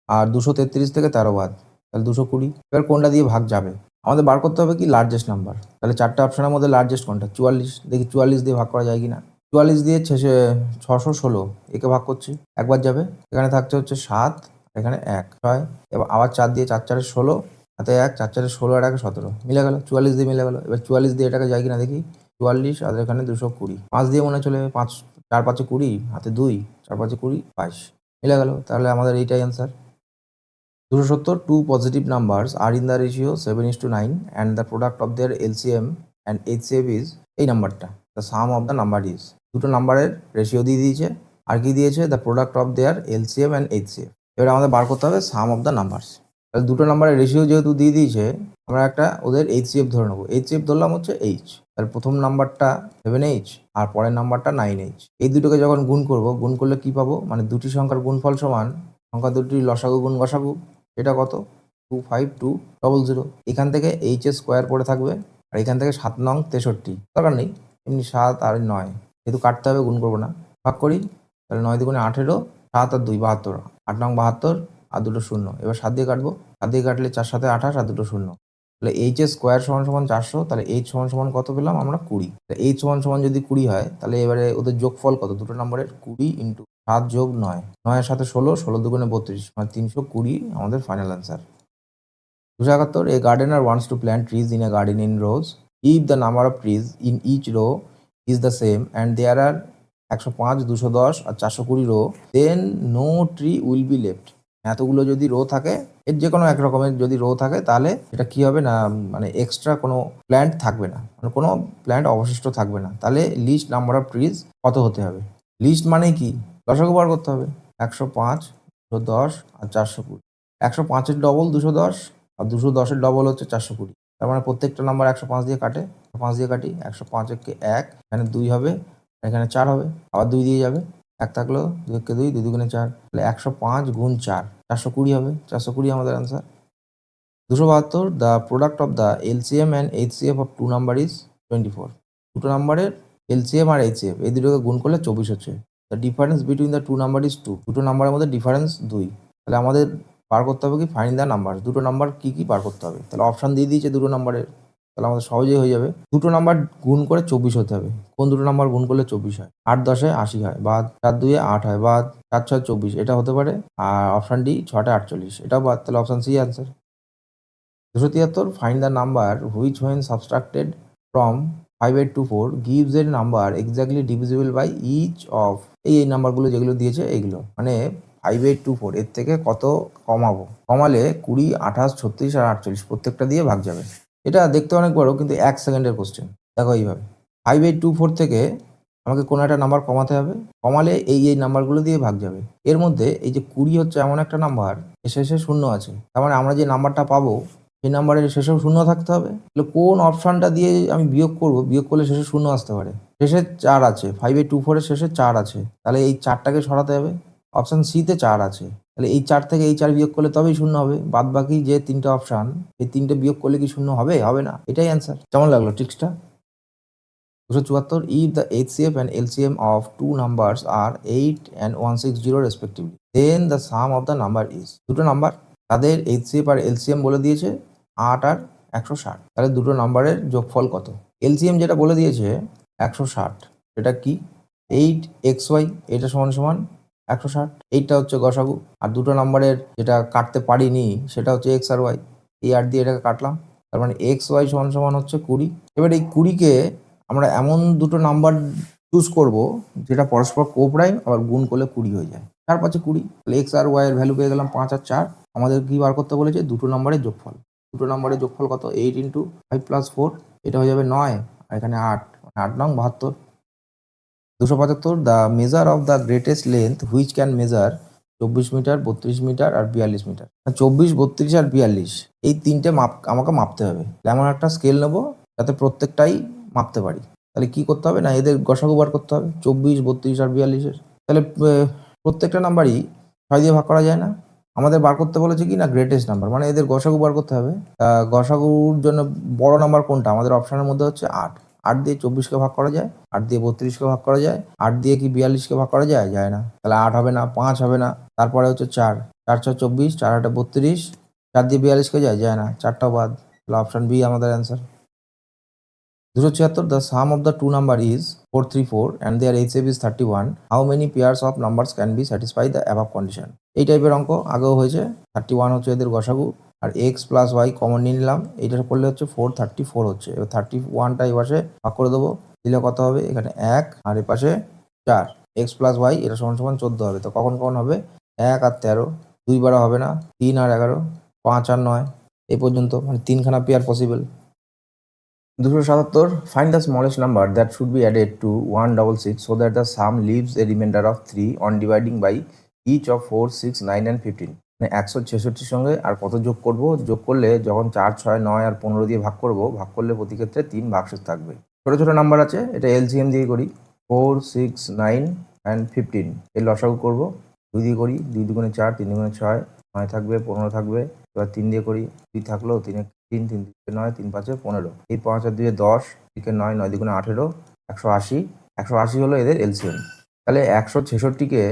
আর 233 থেকে 13 বাদ, তাহলে 220। এবার কোনটা দিয়ে ভাগ যাবে আমাদের বার করতে হবে, কি লার্জেস্ট নাম্বার। তাহলে 4টে অপশনের মধ্যে লার্জেস্ট কোনটা, 44। দেখি 44 দিয়ে ভাগ করা যায় কিনা। 44 দিয়ে 616 একে ভাগ করছি, একবার যাবে, এখানে থাকছে হচ্ছে 7, এখানে 1 6, এবার আবার 4 দিয়ে, 4 4 16, হাতে 1, 4 4 16 আর 1 17, মিলে গেল, 44 দিয়ে মিলে গেল। এবার 44 দিয়ে এটাকে যায় কিনা দেখি, 44 আর এখানে 220, 5 দিয়ে মনে চলে যাবে, 5 4 5 20, হাতে 2, 4 5 20 22, মিলে গেল। তাহলে আমাদের এইটাই answer. 270 two positive numbers are in the ratio 7:9 and the product of their LCM and HCF is এই নাম্বারটা, the sum of the number is। দুটো নাম্বারের রেশিও দিয়ে দিয়েছে, আর কি দিয়েছে, the product of their LCM and HCF। এবার আমাদের বার করতে হবে sum of the numbers। তাহলে দুটো নাম্বারের রেশিও যেহেতু দিয়ে দিয়েছে, আমরা একটা ওদের HCF ধরে নেবো। HCF ধরলাম হচ্ছে H, তাহলে প্রথম নাম্বারটা 7H আর পরের নাম্বারটা 9H। এই দুটোকে যখন গুণ করব, গুণ করলে কি পাবো, মানে দুটি সংখ্যার গুণফল সমান সংখ্যা দুটির লসাগু গুণ গসাগু। এটা কত 25200। এখান থেকে এইচের স্কোয়ার পড়ে থাকবে, আর এখান থেকে 7 নং 63, দরকার নেই, এমনি 7 আর 9 যেহেতু কাটতে হবে গুণ করবো না, ভাগ করি। তাহলে 9 দুগুণে 18, 7 আর 2 72, 8 নং 72 আর দুটো শূন্য। এবার 7 দিয়ে কাটবো, 7 দিয়ে কাটলে 4 7 28 আর দুটো শূন্য, তাহলে এইচের স্কোয়ার সমান সমান 400। তাহলে এইচ সমান সমান কত পেলাম আমরা 20। এইচ সমান সমান যদি 20 হয়, তাহলে এবারে ওদের যোগফল কত, দুটো নম্বরের 20 ইন্টু 7 যোগ 9, 9 এর সাথে 16, 16 দুগুণে 32, মানে 320 আমাদের final answer. 271 a gardener wants to plant trees in a garden in rows. If the number of trees in each row is the same and there are 105 210 আর 420 row, then no tree will be left। এতগুলো যদি রো থাকে, এর যে কোনো এক রকমের যদি রো থাকে, তাহলে এটা কি হবে না, মানে এক্সট্রা কোনো প্ল্যান্ট থাকবে না, মানে কোনো প্ল্যান্ট অবশিষ্ট থাকবে না। তাহলে লিস্ট নাম্বার অফ ট্রিজ কত হতে হবে, লিস্ট মানে কি, লসাগু বার করতে হবে। 105 210 আর 420, 105-এর ডবল 210 আর 210-এর ডবল হচ্ছে 420, তার মানে প্রত্যেকটা নাম্বার 105 দিয়ে কাটে, 5 দিয়ে কাটি, 105 একে 1, এখানে 2 হবে, এখানে 4 হবে, আবার 2 দিয়ে যাবে, 1 থাকলো, 2 একে 2, 2 দুগুণে 4, তাহলে 105 গুণ 4 420 হবে, 420 আমাদের answer. 272 the product of the LCM and HCF of two number is 24। দুটো নাম্বারের এলসিএম আর এইচসিএফ এই দুটোকে গুণ করলে 24 হচ্ছে। The difference between the two number is 2। দুটো নাম্বারের মধ্যে ডিফারেন্স 2। তাহলে আমাদের বার করতে হবে কি, ফাইন্ড দ্য নাম্বার। দুটো নাম্বার কি কি বার করতে হবে, তাহলে অপশান দিয়ে দিয়েছে দুটো নাম্বারের, তাহলে আমাদের সহজেই হয়ে যাবে। দুটো নাম্বার গুণ করে 24 হতে হবে। কোন দুটো নাম্বার গুণ করলে 24 হয়, 8 10-এ 80 হয়, বা 4 2-এ 8 হয়, বা 4 6 24, এটা হতে পারে। আর অপশান ডি 6টা 48, এটাও বাদ, তাহলে option C answer. 273 find the number which when subtracted from 5824 gives a number exactly divisible by each of এই নাম্বারগুলো যেগুলো দিয়েছে এইগুলো, মানে 5824 এর থেকে কত কমাবো, কমালে 20 28 36 আর 48 প্রত্যেকটা দিয়ে ভাগ যাবে। এটা দেখতে অনেক বড়, কিন্তু 1 সেকেন্ডের কোশ্চেন। দেখো এইভাবে 5824 থেকে আমাকে কোনো একটা নাম্বার কমাতে হবে, কমালে এই নাম্বারগুলো দিয়ে ভাগ যাবে। এর মধ্যে এই যে 20 হচ্ছে এমন একটা নাম্বার, এর শেষে শূন্য আছে, তার মানে আমরা যে নাম্বারটা পাবো সেই নাম্বারের শেষেও শূন্য থাকতে হবে। তাহলে কোন অপশানটা দিয়ে আমি বিয়োগ করবো, বিয়োগ করলে শেষে শূন্য আসতে পারে, শেষে 4 আছে, 5824 এর শেষে 4 আছে, তাহলে এই 4টাকে সরাতে হবে। অপশান সিতে 4 আছে, তাহলে এই 4 থেকে এই 4 বিয়োগ করলে তবেই শূন্য হবে। বাদ বাকি যে 3টে অপশান, এই 3টে বিয়োগ করলে কি শূন্য হবে, হবে না। এটাই অ্যান্সার। কেমন লাগলো ট্রিক্সটা? 274, if the HCF and LCM of two numbers are 8 and 160 respectively, then the sum of the number is, দুটো নাম্বার তাদের HCF আর LCM বলে দিয়েছে 8 আর 160, তাহলে দুটো নাম্বারের যোগফল কত? LCM যেটা বলে দিয়েছে 160, এটা কি 8xy, এটা সমান সমান 160, এইটা হচ্ছে গসাগু। আর দুটো নাম্বারের যেটা কাটতে পারিনি সেটা হচ্ছে x আর y, এই 8 দিয়ে এটাকে কাটলাম, তার মানে xy সমান সমান হচ্ছে 20। এবার এই 20কে আমরা এমন দুটো নাম্বার চুজ করব যেটা পরস্পর কোপ্রাইম, আবার গুণ করলে 20 হয়ে যায়, 4 5 20, তাহলে এক্স আর ওয়াই এর ভ্যালু পেয়ে গেলাম 5 আর 4। আমাদের কি বার করতে বলেছে? দুটো নাম্বারের যোগফল। দুটো নাম্বারের যোগফল কত? 8 ইন্টু 5 প্লাস 4, এটা হয়ে যাবে 9, আর এখানে 8, 8 নং 72। 275, the measure of the greatest length which can measure 24 metre, 32 metre আর 42 মিটার। 24, 32 আর 42 এই তিনটে আমাকে মাপতে হবে। এমন একটা স্কেল নেবো যাতে প্রত্যেকটাই মাপতে পারি। তাহলে কি করতে হবে? না এদের গসাগু বার করতে হবে, 24, 32 আর 42-এর। তাহলে প্রত্যেকটা নাম্বারই 6 দিয়ে ভাগ করা যায় না? আমাদের বার করতে বলেছে কি না গ্রেটেস্ট নাম্বার, মানে এদের গসাগু বার করতে হবে। গসাগুর জন্য বড় নাম্বার কোনটা? আমাদের অপশনের মধ্যে হচ্ছে 8। 8 দিয়ে 24কে ভাগ করা যায়, 8 দিয়ে 32কে ভাগ করা যায়, 8 দিয়ে কি 42কে ভাগ করা যায়? যায় না। তাহলে 8 হবে না, 5 হবে না, তারপরে হচ্ছে 4, 4 6 24, 4 8 32, 4 দিয়ে 42কে যায়? যায় না, 4টাও বাদ। তাহলে অপশন বি আমাদের answer. 276, the sum of the two number is 434 and their HCF is 31. How many pairs of numbers can be satisfy the above condition? এই টাইপের অঙ্ক আগেও হয়েছে। 31 হচ্ছে এদের গসাগু, আর এক্স প্লাস ওয়াই কমন নিয়ে নিলাম, এইটা করলে হচ্ছে 434 হচ্ছে। এবার 31টা এই পাশে ভাগ করে দেবো, দিলে কত হবে? এখানে 1 আর এ পাশে 4, এক্স প্লাস ওয়াই এটা সমান সমান 14 হবে। তো কখন কখন হবে? 1 আর 13, 2 বারা হবে না, 3 আর 11, 5 আর 9, এই পর্যন্ত, মানে 3খানা pair possible. 277, find the smallest number that should be added to 166 so that the sum leaves a remainder of 3 on dividing by each of 4, 6, 9 and 15. মানে 166 সঙ্গে আর কত যোগ করব? যোগ করলে যখন 4, 6, 9 আর 15 দিয়ে ভাগ করব, ভাগ করলে প্রতি ক্ষেত্রে 3 ভাগশেষ থাকবে। ছোট ছোট নাম্বার আছে, এটা এলসিএম দিয়ে করি। 4, 6, 9 and 15 এর লসাগু করব, 2 দিয়ে করি, 2 দুগুণে 4, 3 দুগুণে 6, 9 থাকবে, 15 থাকবে। এবার 3 দিয়ে করি, 2 থাকলো, 3 3, 3 9, 3 5 15, এই 5 আর 2 10, 9 9 দুগুণে 18, 180। 180 হলো এদের এলসিএম। তাহলে 166কে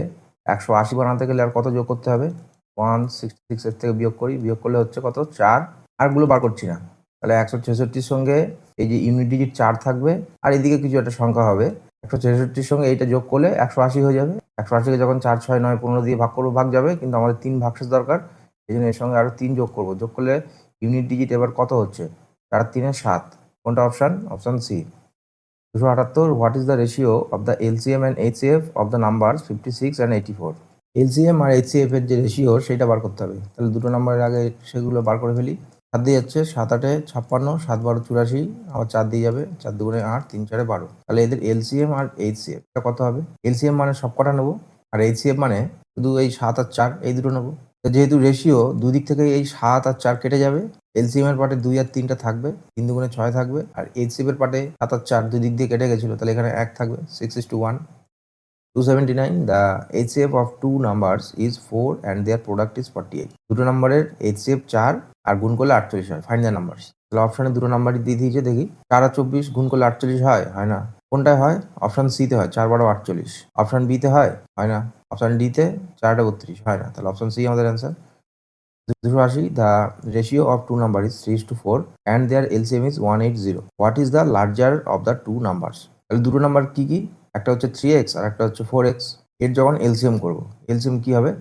180 বানাতে গেলে আর কত যোগ করতে হবে? 166 এর থেকে বিয়োগ করি, বিয়োগ করলে হচ্ছে কত? 4। আরগুলো বার করছি না। তাহলে 166-র সঙ্গে এই যে ইউনিট ডিজিট 4 থাকবে, আর এদিকে কিছু একটা সংখ্যা হবে। 166-র সঙ্গে এইটা যোগ করলে 180 হয়ে যাবে। 180-কে যখন 4, 6, 9, 15 দিয়ে ভাগ করবো, ভাগ যাবে, কিন্তু আমাদের 3 ভাগশেষ দরকার, এই জন্য এর সঙ্গে আরও 3 যোগ করবো। যোগ করলে ইউনিট ডিজিট এবার কত হচ্ছে? 4 আর 3 7। কোনটা option? Option C. 278, what is the ratio of the LCM and HCF of the numbers 56 and 84? LCM আর এইচসিএফ এর যে রেশিও সেটা বার করতে হবে। তাহলে দুটো নাম্বারের আগে সেগুলো বার করে ফেলি। 7 দিয়ে যাচ্ছে, 7 8 56, 7 12 84, আবার 4 দিয়ে যাবে, 4 দুগুণে 8, 3 4 12। তাহলে এদের এলসিএম আর এইচসিএফ এটা কত হবে? এলসিএম মানে সব কটা নেবো, আর এইচসিএফ মানে শুধু এই 7 আর 4 এই দুটো নেবো। যেহেতু রেশিও দুদিক থেকে এই 7 আর 4 কেটে যাবে, এলসিএম এর পার্টে 2 আর 3টা থাকবে, 3 দুগুণে 6 থাকবে, আর এইচসিএফ এর পার্টে 7 আর 4 দুই দিক দিয়ে কেটে গেছিলো, তাহলে এখানে 1 থাকবে, 6:1। 279, the HCF of two numbers is 4 and their product is 48. দুটো নাম্বারের HCF 4 আর গুণ করলে 48 হয়। Find the numbers. তাহলে অপশনে দুটো নাম্বারই দিয়ে দিয়েছে, দেখি। 4 আর 24 গুণ করলে 48 হয়? হয় না। কোনটায় হয়? অপশন সিতে হয়, 4 12 48। অপশন বিতে হয়? হয় না। অপশন ডিতে 4 32 হয় না। তাহলে অপশন সি আমাদের answer. 280, the ratio of two numbers is 3:4 and their LCM is 180. What is the larger of the two numbers? তাহলে দুটো নাম্বার কি কি? একটা হচ্ছে 3x আর একটা হচ্ছে 4x। এর যখন এলসিএম করব, এলসিএম কি হবে?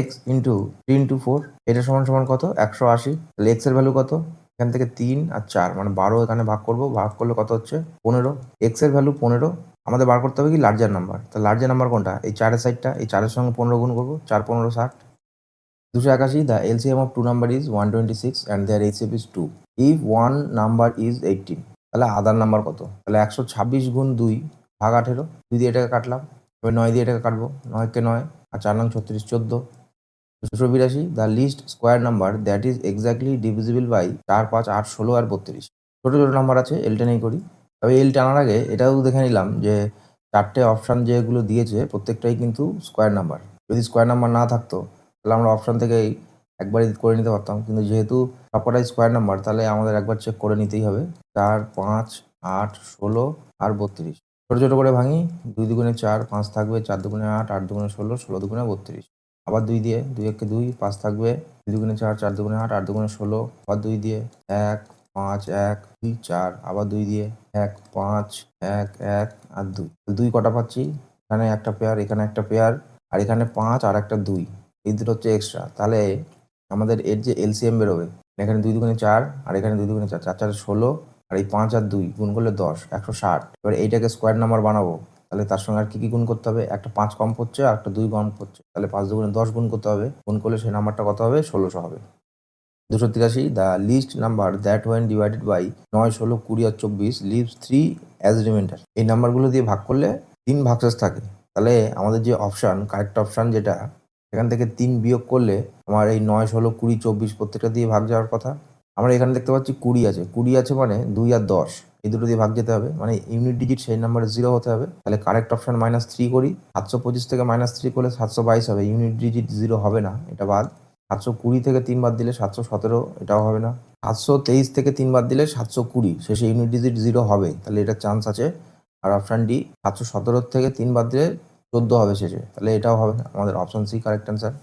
x ইন্টু 3 ইন্টু 4, এটা সমান সমান কত? 180। তাহলে x এর ভ্যালু কত? এখান থেকে 3 আর 4 মানে 12 এখানে ভাগ করব, ভাগ করলে কত হচ্ছে? 15। x এর ভ্যালু 15। আমাদের বার করতে হবে কি লার্জার নাম্বার। তাহলে লার্জার নাম্বার কোনটা? এই 4-এর সাইডটা, এই 4-এর সঙ্গে 15 গুণ করবো, 4 15 60। 281, the LCM of two number is 126 and their HCF is 2. If one number is 18, তাহলে আদার নাম্বার কত? তাহলে 126 গুণ 2 ভাগ 18, 2 দিয়ে এটাকে কাটলাম, এবার 9 দিয়ে এটাকে কাটবো, 9কে 9 আর 4 9 36 14। 282, the least square number that is exactly divisible by 4 5 8 16 আর 32। ছোটো ছোটো নাম্বার আছে, এলটা নেই করি। তবে এল টানার আগে এটাও দেখে নিলাম যে 4টে অপশান যেগুলো দিয়েছে প্রত্যেকটাই কিন্তু স্কোয়ার নাম্বার। যদি স্কোয়ার নাম্বার না থাকতো তাহলে আমরা অপশান থেকেই একবারই করে নিতে পারতাম, কিন্তু যেহেতু সবকটাই স্কোয়ার নাম্বার তাহলে আমাদের একবার চেক করে নিতেই হবে। 4 5 8, 16 আর 32। ছোটো ছোটো করে ভাঙি, 2 দুগুণে 4, 5 থাকবে, 4 দুগুণে 8, 8 দুগুণে 16, 16 দুগুণে 32। আবার 2 দিয়ে, 2 একে 2, 5 থাকবে, 2 দুগুণে 4, 4 দুগুণে 8, 8 দুগুণে 16, আবার 2 দিয়ে, 1, 5, 1, 2, 4, আবার 2 দিয়ে, 1, 5, 1, 1 আর 2। 2 কটা পাচ্ছি? এখানে একটা পেয়ার, এখানে একটা পেয়ার, আর এখানে 5 আর একটা 2, এই দুটো হচ্ছে এক্সট্রা। তাহলে আমাদের এর যে এলসিএম বেরোবে, এখানে 2 দুগুণে 4 আর এখানে 2 দুগুণে 4, 4 4 16, আর এই 5 আর 2 গুণ করলে 10, 160। এবার এইটাকে স্কোয়ার নাম্বার বানাবো, তাহলে তার সঙ্গে আর কি গুণ করতে হবে? একটা 5 কম পড়ছে আর একটা 2 কম পড়ছে, তাহলে 5 দুগুণে 10 গুণ করতে হবে। গুণ করলে সেই নাম্বারটা কত হবে? 1600 হবে। 283, the least number that when divided by 9, 16, 20 আর 24 লিভস 3 অ্যাজ রিমাইন্ডার। এই নাম্বারগুলো দিয়ে ভাগ করলে 3 ভাগশেষ থাকে। তাহলে আমাদের যে অপশান, কারেক্ট অপশান যেটা, এখান থেকে 3 বিয়োগ করলে আমার এই 9, 16, 20, 24 প্রত্যেকটা দিয়ে ভাগ যাওয়ার কথা। আমরা এখানে দেখতে পাচ্ছি 20 আছে, 20 আছে মানে 2 আর 10, এই দুটো দিয়ে ভাগ যেতে হবে, মানে ইউনিট ডিজিট সেই নাম্বারে 0 হতে হবে। তাহলে কারেক্ট অপশান -3 করি, 725 থেকে -3 করলে 722 হবে, ইউনিট ডিজিট 0 হবে না, এটা বাদ। 720 থেকে 3 বাদ দিলে 717, এটাও হবে না। 723 থেকে 3 বাদ দিলে 720, শেষে ইউনিট ডিজিট 0 হবে, তাহলে এটা চান্স আছে। আর অপশান ডি, 717 থেকে 3 বাদ দিলে 14 হবে শেষে, তাহলে এটাও হবে না। আমাদের option C correct answer.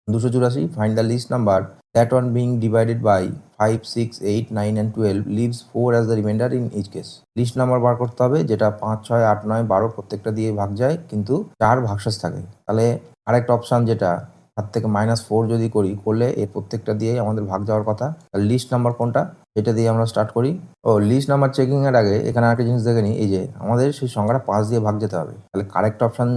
284, find the least number that one being divided by 5, 6, 8, 9 and 12 leaves 4 as the remainder in each case. Least number বার করতে হবে যেটা 5, 6, 8, 9, 12 প্রত্যেকটা দিয়ে ভাগ যায়, কিন্তু 4 ভাগশেষ থাকে। তাহলে আরেকটা অপশান যেটা 7 থেকে -4 যদি করি, করলে এর প্রত্যেকটা দিয়ে আমাদের ভাগ যাওয়ার কথা। তাহলে লিস্ট নাম্বার কোনটা, এটা দিয়ে আমরা স্টার্ট করি। লিস্ট নাম্বার চেকিং এর আগে এখানে একটা জিনিস দেখে নিই, এই যে আমাদের সেই সংখ্যাটা 5 দিয়ে ভাগ যেতে হবে। তাহলে কারেক্ট অপশান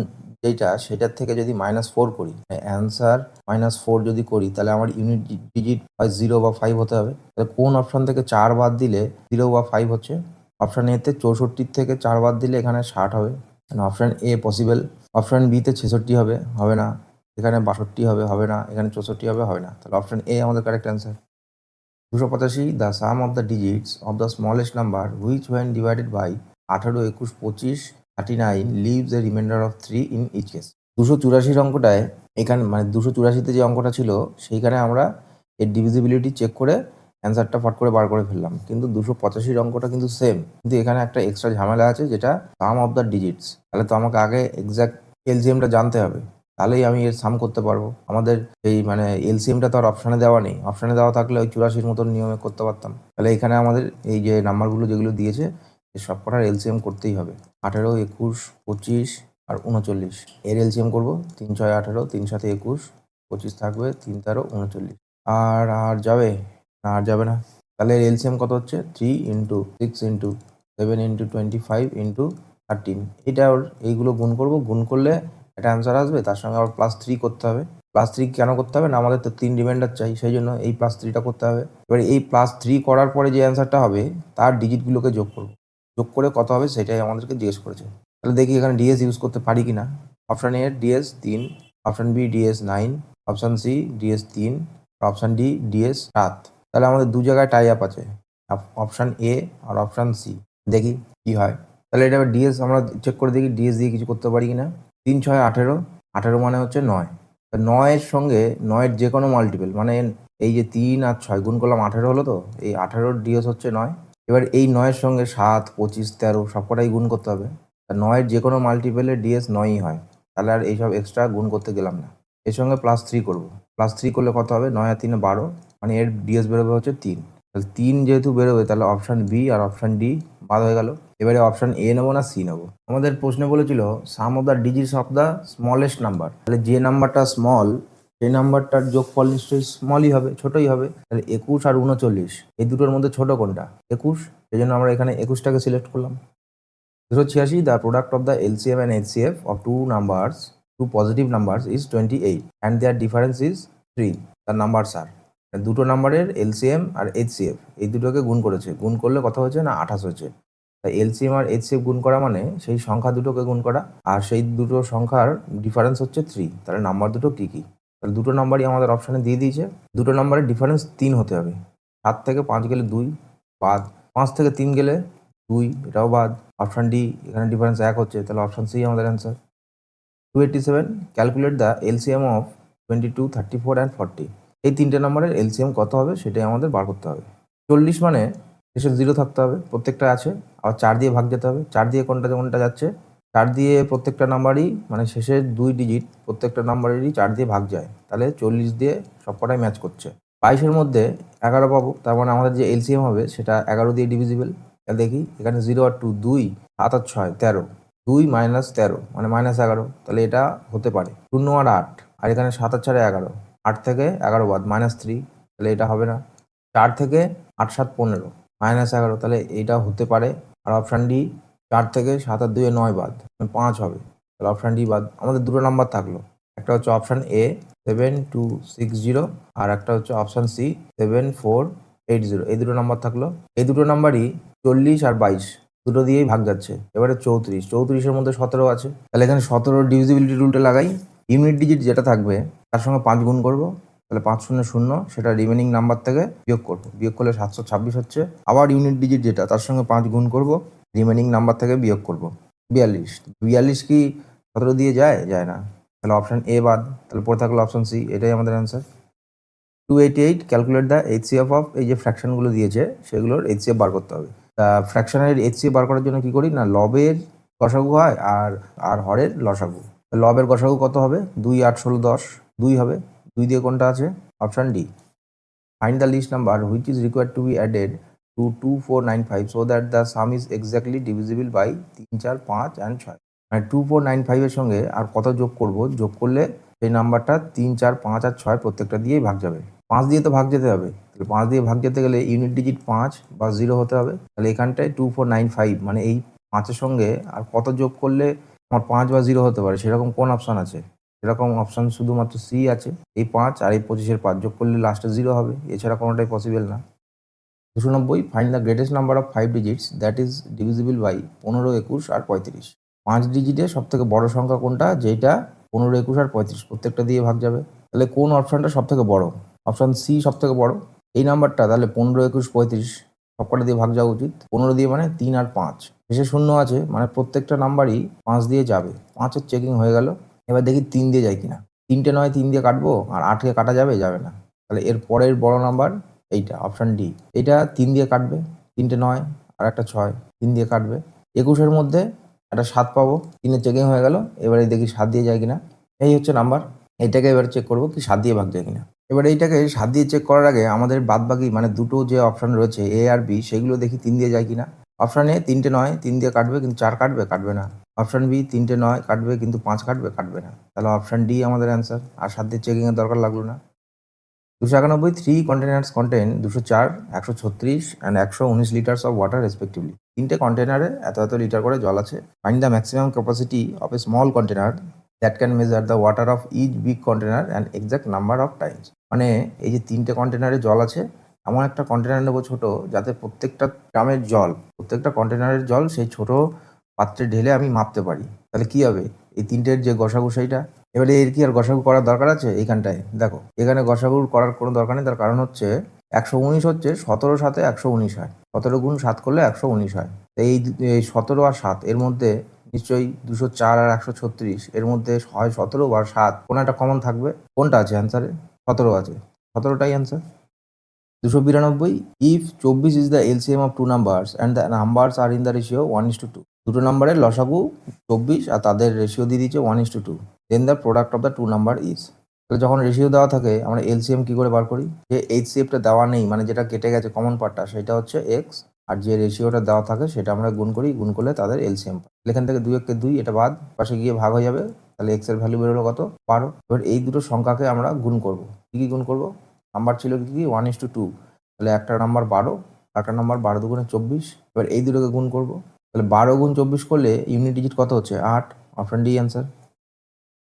যেটা, সেটার থেকে যদি -4 করি, অ্যান্সার -4 যদি করি, তাহলে আমার ইউনিট ডিজিট হয় 0 বা 5 হতে হবে। তাহলে কোন অপশান থেকে 4 বাদ দিলে 0 বা 5 হচ্ছে? অপশান এতে 64 থেকে 4 বাদ দিলে এখানে 60 হবে, অপশান এ পসিবল। অপশান বিতে 66 হবে, হবে না। এখানে 62 হবে, হবে না। এখানে 64 হবে, হবে না। তাহলে অপশান এ আমাদের correct answer. 285, the sum of the digits of the smallest number which when divided by 18, 21, 25, 39 leaves a reminder of 3 in each case. 284 অঙ্কটায়, এখানে মানে 284তে যে অঙ্কটা ছিল, সেইখানে আমরা এর ডিভিজিবিলিটি চেক করে অ্যান্সারটা ফট করে বার করে ফেললাম, কিন্তু 285 অঙ্কটা কিন্তু সেম, কিন্তু এখানে একটা এক্সট্রা ঝামেলা আছে, যেটা সাম অফ দ্য ডিজিটস। তাহলে তো আমাকে আগে এক্স্যাক্ট এলসিএমটা জানতে হবে, তাহলেই আমি এর সাম করতে পারবো। আমাদের এই মানে এলসিএমটা তো আর অপশানে দেওয়া নেই, অপশানে দেওয়া থাকলে ওই 84 মতন নিয়মে করতে পারতাম। তাহলে এখানে আমাদের এই যে নাম্বারগুলো যেগুলো দিয়েছে, এই সব কটার এলসিএম করতেই হবে। 18, 21, 25 আর 39, এর এলসিএম করবো। 3, 6, 18, 3, 7, 21, 25 থাকবে, 3, 13, 39। আর যাবে না? আর যাবে না। তাহলে এর এলসিএম কত হচ্ছে? 3 ইন্টু 6 ইন্টু 7 ইন্টু 25 ইন্টু 13। এটা এইগুলো গুণ করবো, গুণ করলে একটা অ্যান্সার আসবে, তার সঙ্গে আবার +3 করতে হবে। +3 কেন করতে হবে না? আমাদের তো 3 রিমাইন্ডার চাই, সেই জন্য এই +3টা করতে হবে। এবার এই +3 করার পরে যে অ্যান্সারটা হবে, তার ডিজিটগুলোকে যোগ করবো। যোগ করে কত হবে সেটাই আমাদেরকে জিজ্ঞেস করেছে। তাহলে দেখি এখানে ডিএস ইউজ করতে পারি কি না। Option A DS 3, option B DS 9, option C DS 3, option D DS 7। তাহলে আমাদের দু জায়গায় টাই আপ আছে, অপশান এ আর অপশান সি। দেখি কি হয়। তাহলে এটা ডিএস আমরা চেক করে দেখি ডিএস দিয়ে কিছু করতে পারি কিনা। 3, 6, 18, 18 মানে হচ্ছে 9। 9-এর সঙ্গে 9-এর যে কোনো মাল্টিপল, মানে এই যে 3 আর 6 গুণ করলাম 18 হলো, তো এই 18-র ডিএস হচ্ছে 9। এবার এই 9-এর সঙ্গে 7, 25, 13 সবকটাই গুণ করতে হবে। 9-এর যে কোনো মাল্টিপলের ডিএস 9ই হয়। তাহলে আর এইসব এক্সট্রা গুণ করতে গেলাম না। এর সঙ্গে +3 করবো। +3 করলে কত হবে? 9 আর 3 12, মানে এর ডিএস বেরোবে হচ্ছে 3। তাহলে 3 যেহেতু বেরোবে, তাহলে অপশান বি আর অপশান ডি বাদ হয়ে গেল। এবারে অপশান এ নেবো না সি নেবো? আমাদের প্রশ্নে বলেছিল sum of the digits of the smallest number. তাহলে যে নাম্বারটা স্মল, সেই নাম্বারটার যোগফল নিশ্চয়ই স্মলই হবে, ছোটই হবে। তাহলে 21 আর 39, এই দুটোর মধ্যে ছোট কোনটা? 21, সেই জন্য আমরা এখানে 21টাকে সিলেক্ট করলাম। 286, the product of the LCM and HCF of two positive numbers is 28 and their difference is 3. The numbers are, দুটো নাম্বারের এলসিএম আর এইচসিএফ এই দুটোকে গুণ করেছে, গুণ করলে কত হয়েছে না 28 হয়েছে। তাই এলসিএম আর এইচসিএফ গুণ করা মানে সেই সংখ্যা দুটোকে গুণ করা, আর সেই দুটো সংখ্যার ডিফারেন্স হচ্ছে 3। তাহলে নাম্বার দুটো কী কী? তাহলে দুটো নাম্বারই আমাদের অপশানে দিয়ে দিয়েছে। দুটো নাম্বারের ডিফারেন্স 3 হতে হবে। 7 থেকে 5 গেলে 2 বাদ, 5 থেকে 3 গেলে 2, এটাও বাদ। অপশান ডি, এখানে ডিফারেন্স 1 হচ্ছে, তাহলে অপশান সি আমাদের answer. 287, calculate the LCM of 22, 34 and 40। এই তিনটে নম্বরের এলসিএম কত হবে সেটাই আমাদের বার করতে হবে। 40 মানে শেষে 0 থাকতে হবে, প্রত্যেকটা আছে। আবার 4 দিয়ে ভাগ যেতে হবে, 4 দিয়ে কোনটা যাচ্ছে, 4 দিয়ে প্রত্যেকটা নাম্বারই মানে শেষের 2 ডিজিট প্রত্যেকটা নাম্বারেরই 4 দিয়ে ভাগ যায়, তাহলে 40 দিয়ে সবকটাই ম্যাচ করছে। 22 মধ্যে 11 পাবো, তার মানে আমাদের যে এলসিএম হবে সেটা 11 দিয়ে ডিভিজিবল। দেখি এখানে 0 আর 2 2, 7 আর 6 13, 2 মাইনাস 13 মানে -11, তাহলে এটা হতে পারে। 0 আর 8, আর এখানে 7 আর 4 11, 8 থেকে 11 বাদ -3, তাহলে এটা হবে না। 4 থেকে 8 7 15 -11, তাহলে এইটা হতে পারে। আর অপশান ডি 4 থেকে 7 আর 2 9 বাদ 5 হবে, তাহলে অপশান ডি বাদ। আমাদের দুটো নাম্বার থাকলো, একটা হচ্ছে অপশান এ 7260 আর একটা হচ্ছে অপশান সি 7480। এই দুটো নাম্বার থাকলো। এই দুটো নাম্বারই 40 আর 22 দুটো দিয়েই ভাগ যাচ্ছে। এবারে 34 মধ্যে 17 আছে, তাহলে এখানে 17 ডিভিজিবিলিটি রুলটা লাগাই। ইউনিট ডিজিট যেটা থাকবে তার সঙ্গে 5 গুণ করবো, তাহলে 5 0 0, সেটা রিমেনিং নাম্বার থেকে বিয়োগ করবো, বিয়োগ করলে 726 হচ্ছে। আবার ইউনিট ডিজিট যেটা তার সঙ্গে 5 গুণ করবো, রিমেনিং নাম্বার থেকে বিয়োগ করবো 42। 42 কি 17 দিয়ে যায়? যায় না, তাহলে অপশান এ বাদ। তাহলে পড়ে থাকলো অপশান সি, এটাই আমাদের answer. 288 calculate the HCF of, এই যে ফ্র্যাকশনগুলো দিয়েছে সেগুলোর এইচসিএফ বার করতে হবে। ফ্র্যাকশনের এইচসিএফ বার করার জন্য কি করি না, লবের গসাগু হয় আর হরের লসাগু। লবের গসাগু কত হবে? 2 8 16 10, 2 হবে। 2 দিয়ে কোনটা আছে? Option D. Find the least number which is required to be added to 2495 so that the sum is exactly divisible by 3 4 5 and 6। মানে 2495 এর সঙ্গে আর কত যোগ করব, যোগ করলে সেই নাম্বারটা 3 4 5 আর 6 প্রত্যেকটা দিয়েই ভাগ যাবে। 5 দিয়ে তো ভাগ যেতে হবে, তাহলে 5 দিয়ে ভাগ যেতে গেলে ইউনিট ডিজিট 5 বা 0 হতে হবে। তাহলে এখানটায় 2495 মানে এই 5-এর সঙ্গে আর কত যোগ করলে আমার 5 বা 0 হতে পারে, সেরকম কোন অপশান আছে? সেরকম অপশান শুধুমাত্র সি আছে। এই 5 আর এই 25-এর 5 যোগ করলে লাস্টে 0 হবে, এছাড়া কোনোটাই পসিবল না। 290 find the greatest number of 5 digits that is divisible by 15 21 আর 35। 5 ডিজিটে সব থেকে বড় সংখ্যা কোনটা, যেটা 15 21 আর 35 প্রত্যেকটা দিয়ে ভাগ যাবে? তাহলে কোন অপশানটা সব থেকে বড়? অপশান সি সব থেকে বড়। এই নাম্বারটা তাহলে 15 21 35 সবকটা দিয়ে ভাগ যাওয়া উচিত। 15 দিয়ে মানে 3 আর 5, শেষে 0 আছে মানে প্রত্যেকটা নাম্বারই 5 দিয়ে যাবে। 5-এর চেকিং হয়ে গেল। এবার দেখি 3 দিয়ে যায় কিনা। 3টে নয় 3 দিয়ে কাটবো, আর 8কে কাটা যাবে? যাবে না। তাহলে এর পরের বড় নাম্বার এইটা, অপশান ডি। এটা 3 দিয়ে কাটবে, 3টে 9 আর একটা 6, 3 দিয়ে কাটবে। 21-এর মধ্যে একটা 7 পাবো, 3-এর চেকিং হয়ে গেল। এবারে দেখি 7 দিয়ে যায় কিনা। এই হচ্ছে নাম্বার। এইটাকে এবার চেক করবো কি 7 দিয়ে ভাগ যায় কিনা। এবার এইটাকে 7 দিয়ে চেক করার আগে আমাদের বাদবাকি মানে দুটো যে অপশান রয়েছে এ আর বি, সেগুলো দেখি 3 দিয়ে যায় কিনা। অপশান এ 3টে 9 3 দিয়ে কাটবে, কিন্তু 4 কাটবে? কাটবে না। অপশান বি 3টে 9 কাটবে, কিন্তু 5 কাটবে? কাটবে না। তাহলে অপশান ডি আমাদের অ্যান্সার, আর 7 দিয়ে চেকিংয়ের দরকার লাগলো না। 291 3 containers contain 204 136 and 119 liters of water respectively। 3টে কন্টেনারে এত এত লিটার করে জল আছে। Find the maximum capacity of a small container that can measure the water of each big container and exact number of times. মানে এই যে 3টে কন্টেনারে জল আছে, এমন একটা কন্টেনার নেবো ছোট, যাতে প্রত্যেকটা গ্রামের জল, প্রত্যেকটা কন্টেনারের জল সেই ছোট পাত্রে ঢেলে আমি মাপতে পারি। তাহলে কি হবে? এই 3টের যে গসাগু সেইটা। এবারে এর কি আর গসাগু করার দরকার আছে? এইখানটায় দেখো, এখানে গসাগু করার কোনো দরকার নেই। তার কারণ হচ্ছে 119 হচ্ছে 17 সাথে 119 হয়, 17 গুণ 7 করলে 119 হয়। এই 17 আর 7 এর মধ্যে নিশ্চয়ই 204 আর 136 এর মধ্যে হয় 17 বা 7, কোনো একটা কমন থাকবে। কোনটা আছে অ্যান্সারে? 17 আছে, 17টাই answer. 292 if 24 is the LCM of two numbers and the numbers are in the ratio 1:2। দুটো নাম্বারের লসাগু 24 আর তাদের রেশিও দিয়ে দিচ্ছে 1:2, then the product of the two number is. তাহলে যখন রেশিও দেওয়া থাকে আমরা এলসিএম কি করে বার করি? যে এইচসিএফটা দেওয়া নেই মানে যেটা কেটে গেছে কমন পার্টটা, সেটা হচ্ছে এক্স, আর যে রেশিওটা দেওয়া থাকে সেটা আমরা গুণ করি, গুণ করলে তাদের এলসিএম। এখান থেকে 2 1 2, এটা বাদ, পাশে গিয়ে ভাগ হয়ে যাবে। তাহলে এক্স এর ভ্যালু বেরোলো কত? 12। এবার এই দুটো সংখ্যাকে আমরা গুণ করব। কি গুণ করব? নাম্বার ছিল কি 1:2, তাহলে একটা নাম্বার 12 আর একটা নাম্বার 12 দুগুণে 24। এবার এই দুটোকে গুণ করব, তাহলে 12 গুণ 24 করলে ইউনিট ডিজিট কত হচ্ছে? 8। Option D answer.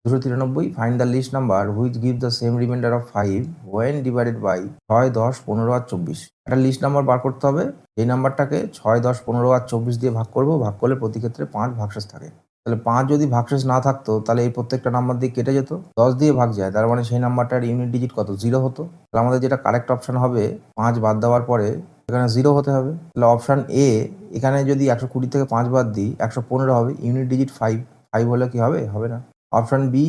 293 find the least number which give the same reminder of 5 when divided by 6 10 15 আর 24। একটা লিস্ট নাম্বার বার করতে হবে, এই নাম্বারটাকে 6 10 15 আর 24 দিয়ে ভাগ করব, ভাগ করলে প্রতি ক্ষেত্রে 5 ভাগশেষ থাকে। তাহলে 5 যদি ভাগশেষ না থাকতো তাহলে এই প্রত্যেকটা নাম্বার দিয়ে কেটে যেত। 10 দিয়ে ভাগ যায়, তার মানে সেই নাম্বারটার ইউনিট ডিজিট কত? 0 হতো। তাহলে আমাদের যেটা কারেক্ট অপশন হবে, 5 বাদ দেওয়ার পরে এখানে 0 হতে হবে। তাহলে অপশান এ, এখানে যদি 120 থেকে 5 বাদ দিই 115 হবে, ইউনিট ডিজিট 5। 5 হলে কি হবে? হবে না। অপশান বি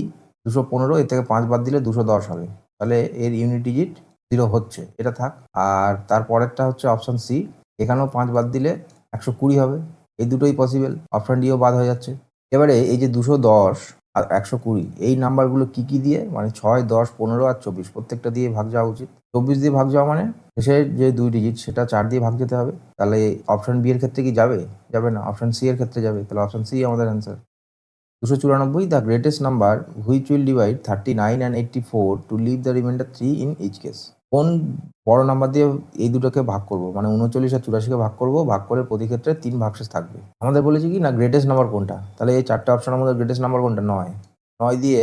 215, এর থেকে 5 বাদ দিলে 210 হবে, তাহলে এর ইউনিট ডিজিট 0 হচ্ছে, এটা থাক। আর তারপরেরটা হচ্ছে অপশান সি এখানেও 5 বাদ দিলে 120 হবে। এই দুটোই পসিবল, অপশন ডিও বাদ হয়ে যাচ্ছে। এবারে এই যে 210 আর 120 এই নাম্বারগুলো কি দিয়ে, মানে 6, 10, 15 আর 24 প্রত্যেকটা দিয়ে ভাগ যাওয়া উচিত। 24 দিয়ে ভাগ যাওয়া মানে শেষের যে 2 ডিজিট সেটা 4 দিয়ে ভাগ যেতে হবে। তাহলে অপশন বি এর ক্ষেত্রে কি যাবে? যাবে না, অপশন সি এর ক্ষেত্রে যাবে। তাহলে অপশন সি আমাদের answer. 294, the greatest number which will divide 39 and 84 to leave the reminder 3 in each case. কোন বড় নাম্বার দিয়ে এই দুটোকে ভাগ করব, মানে 39 আর 84-কে ভাগ করব, ভাগ করে প্রতি ক্ষেত্রে 3 ভাগশেষ থাকবে। আমাদের বলেছি কি না গ্রেটেস্ট নাম্বার কোনটা, তাহলে এই 4টে অপশনের মধ্যে গ্রেটেস্ট নাম্বার কোনটা? 9 দিয়ে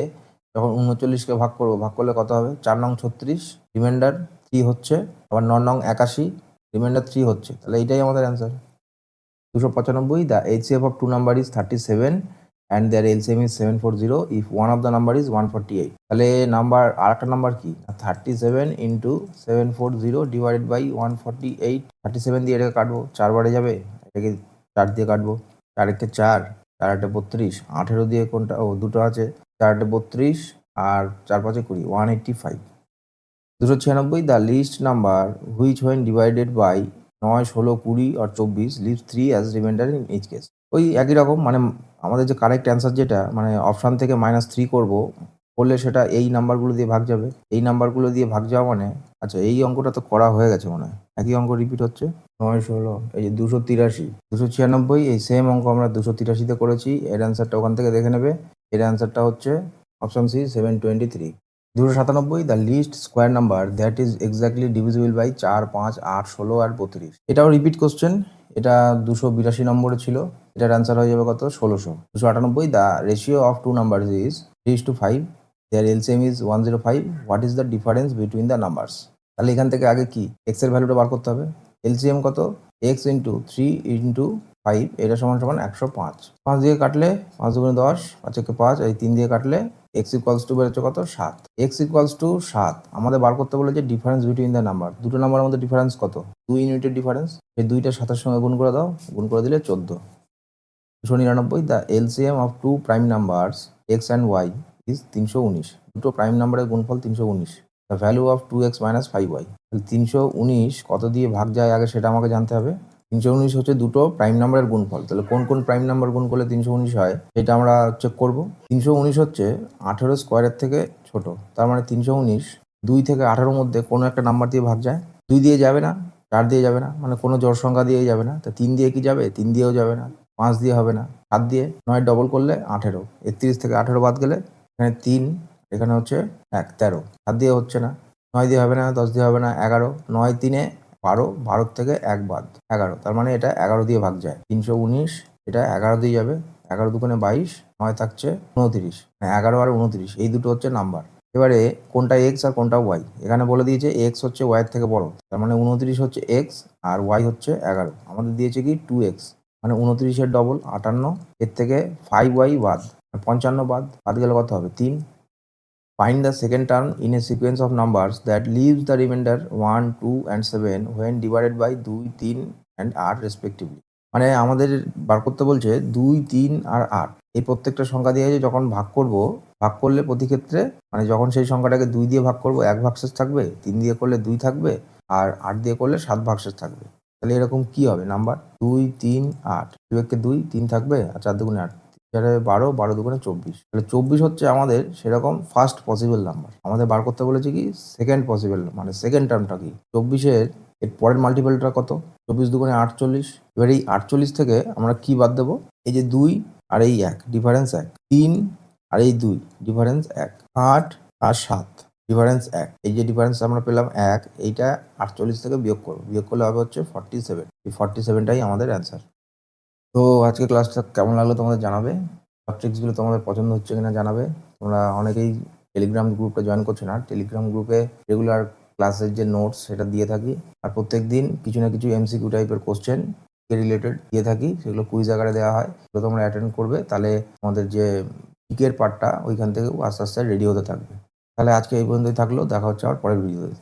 যখন 39-কে ভাগ করব, ভাগ করলে কত হবে? 4 নং 36, রিমাইন্ডার 3 হচ্ছে, আবার 9 নং 81, রিমাইন্ডার 3 হচ্ছে। তাহলে এইটাই আমাদের answer. 295, the HCF of two number is 37 and their LCM is 740 if one of the number is 148. তাহলে নাম্বার আরেকটা নাম্বার কি? 37 into 740 divided by 148। 37 দিয়ে এটাকে কাটবো, 4 বারে যাবে, এটাকে 4 দিয়ে কাটবো, 4 একে 4, 4 8 32, 18 দিয়ে কোনটা? দুটো আছে, 4 8 32 আর 4 5 20, 185। 296, the least number which when divided by 9, 16, 20 or 24 leaves 3 as remainder in each case। ওই একই রকম, মানে আমাদের যে কারেক্ট অ্যান্সার যেটা, মানে অপশান থেকে -3 করলে সেটা এই নাম্বারগুলো দিয়ে ভাগ যাবে। এই নাম্বারগুলো দিয়ে ভাগ যাওয়া মানে, আচ্ছা এই অঙ্কটা তো করা হয়ে গেছে মনে হয়, একই অঙ্ক রিপিট হচ্ছে। 9, 16, এই যে 283, 296, এই সেম অঙ্ক আমরা 283-তে করেছি। এর অ্যান্সারটা ওখান থেকে দেখে নেবে। এর অ্যান্সারটা হচ্ছে option C 723। 297, the least square number that is exactly divisible by 4, 5, 8, 16 আর 32। এটাও রিপিট কোশ্চেন, এটা 282 নম্বরে ছিল। এটার অ্যান্সার হয়ে যাবে কত? 1600। 298, the ratio of two number is 3:5, their LCM is 105, what is the difference between the numbers. তাহলে এখান থেকে আগে কি এক্স এর ভ্যালুটা বার করতে হবে। এলসিএম কত? এক্স ইন্টু 3 ইন্টু 5, এটা সমান 105। 5 দিয়ে কাটলে 5 2 10, 5 একে 5, এই 3 দিয়ে কাটলে এক্স ইকুয়ালস টু বেরোচ্ছে কত? 7। এক্স ইকুয়ালস টু 7 আমাদের বার করতে বলেছে ডিফারেন্স বিটুইন দ্য নাম্বার। দুটো নাম্বারের মধ্যে ডিফারেন্স কত? 2 ইউনিটের ডিফারেন্স। এই 2টা 7-এর সঙ্গে গুণ করে দাও, গুণ করে দিলে 14। 299, the LCM of two prime numbers X and Y is 319। দুটো প্রাইম নাম্বারের গুণফল 319। The value of 2x minus 5y। 319 কত দিয়ে ভাগ যায় আগে সেটা আমাকে জানতে হবে। 319 হচ্ছে দুটো প্রাইম নাম্বারের গুণফল। তাহলে কোন কোন প্রাইম নাম্বার গুণ করলে 319 হয় সেটা আমরা চেক করব। 319 হচ্ছে 18 স্কোয়ারের থেকে ছোট, তার মানে 319 2 থেকে 18-র মধ্যে কোনো একটা নাম্বার দিয়ে ভাগ যায়। 2 দিয়ে যাবে না, 4 দিয়ে যাবে না, মানে কোনো জোড় সংখ্যা দিয়েই যাবে না। তা 3 দিয়ে কি যাবে? 3 দিয়েও যাবে না, 5 দিয়ে হবে না, 7 দিয়ে। 9 ডবল করলে 18, 31 থেকে 18 বাদ গেলে এখানে 3, এখানে হচ্ছে 1, 13। 7 দিয়ে হচ্ছে না, 9 দিয়ে হবে না, 10 দিয়ে হবে না, 11। 9 3 12, 12 থেকে 1 বাদ 11, তার মানে এটা 11 দিয়ে ভাগ যায়। 319 এটা 11 দিয়ে যাবে, 11 দুগুণে 22, 9 থাকছে 29, 11 আর 29 এই দুটো হচ্ছে নাম্বার। এবারে কোনটা এক্স আর কোনটা ওয়াই এখানে বলে দিয়েছে। এক্স হচ্ছে ওয়াইয়ের থেকে বড়, তার মানে 29 হচ্ছে এক্স আর ওয়াই হচ্ছে 11। আমাদের দিয়েছে কি 2x, মানে 29-এর ডবল 58, এর থেকে 5y বাদ 55 বাদ গেলে কত হবে? 3। Find the second term in a sequence of numbers that leaves the remainder 1, 2 and 7 when divided by 2, 3 and 8 respectively। মানে আমাদের বার করতে বলছে 2, 3 আর 8 এই প্রত্যেকটা সংখ্যা দিয়ে যখন ভাগ করব, ভাগ করলে প্রতি ক্ষেত্রে মানে যখন সেই সংখ্যাটাকে 2 দিয়ে ভাগ করব 1 ভাগশেষ থাকবে, 3 দিয়ে করলে 2 থাকবে, আর 8 দিয়ে করলে 7 ভাগশেষ থাকবে। তাহলে এরকম কি হবে নাম্বার? 2, 3, 8, 2 একে 2, 3 থাকবে আর 4 দুগুণে 8, 12, 12 দুগুণে 24। তাহলে 24 হচ্ছে আমাদের সেরকম ফার্স্ট পসিবল নাম্বার। আমাদের বার করতে বলেছে কি সেকেন্ড পসিবল, মানে সেকেন্ড টার্মটা কি। 24-এর এর পরের মাল্টিপলটা কত? 24 দুগুণে 48। এবার এই 48 থেকে আমরা কি বাদ দেবো? এই যে 2 আর এই 1 ডিফারেন্স 1, 3 আর এই 2 ডিফারেন্স 1, 8 আর 7 ডিফারেন্স 1। এই যে ডিফারেন্স আমরা পেলাম 1, এইটা 48 থেকে বিয়োগ করবো, বিয়োগ করলে হবে হচ্ছে 47। এই 47টাই আমাদের অ্যান্সার। তো আজকে ক্লাসটা কেমন লাগলো তোমাদের জানাবে। সব ট্রিক্সগুলো তোমাদের পছন্দ হচ্ছে কিনা জানাবে। তোমরা অনেকেই টেলিগ্রাম গ্রুপে জয়েন করছো না। টেলিগ্রাম গ্রুপে রেগুলার ক্লাসের যে নোটস সেটা দিয়ে থাকি, আর প্রত্যেক দিন কিছু না কিছু এমসিকিউ টাইপের কোশ্চেন রিলেটেড দিয়ে থাকি, সেগুলো কুইজ আকারে দেওয়া হয়। সেগুলো তোমরা অ্যাটেন্ড করবে, তাহলে আমাদের যে পিকের পার্টটা ওইখান থেকেও আস্তে আস্তে রেডি হতে থাকবে। তাহলে আজকে এই পর্যন্তই থাকলো, দেখা হচ্ছে আবার পরের ভিডিওতে।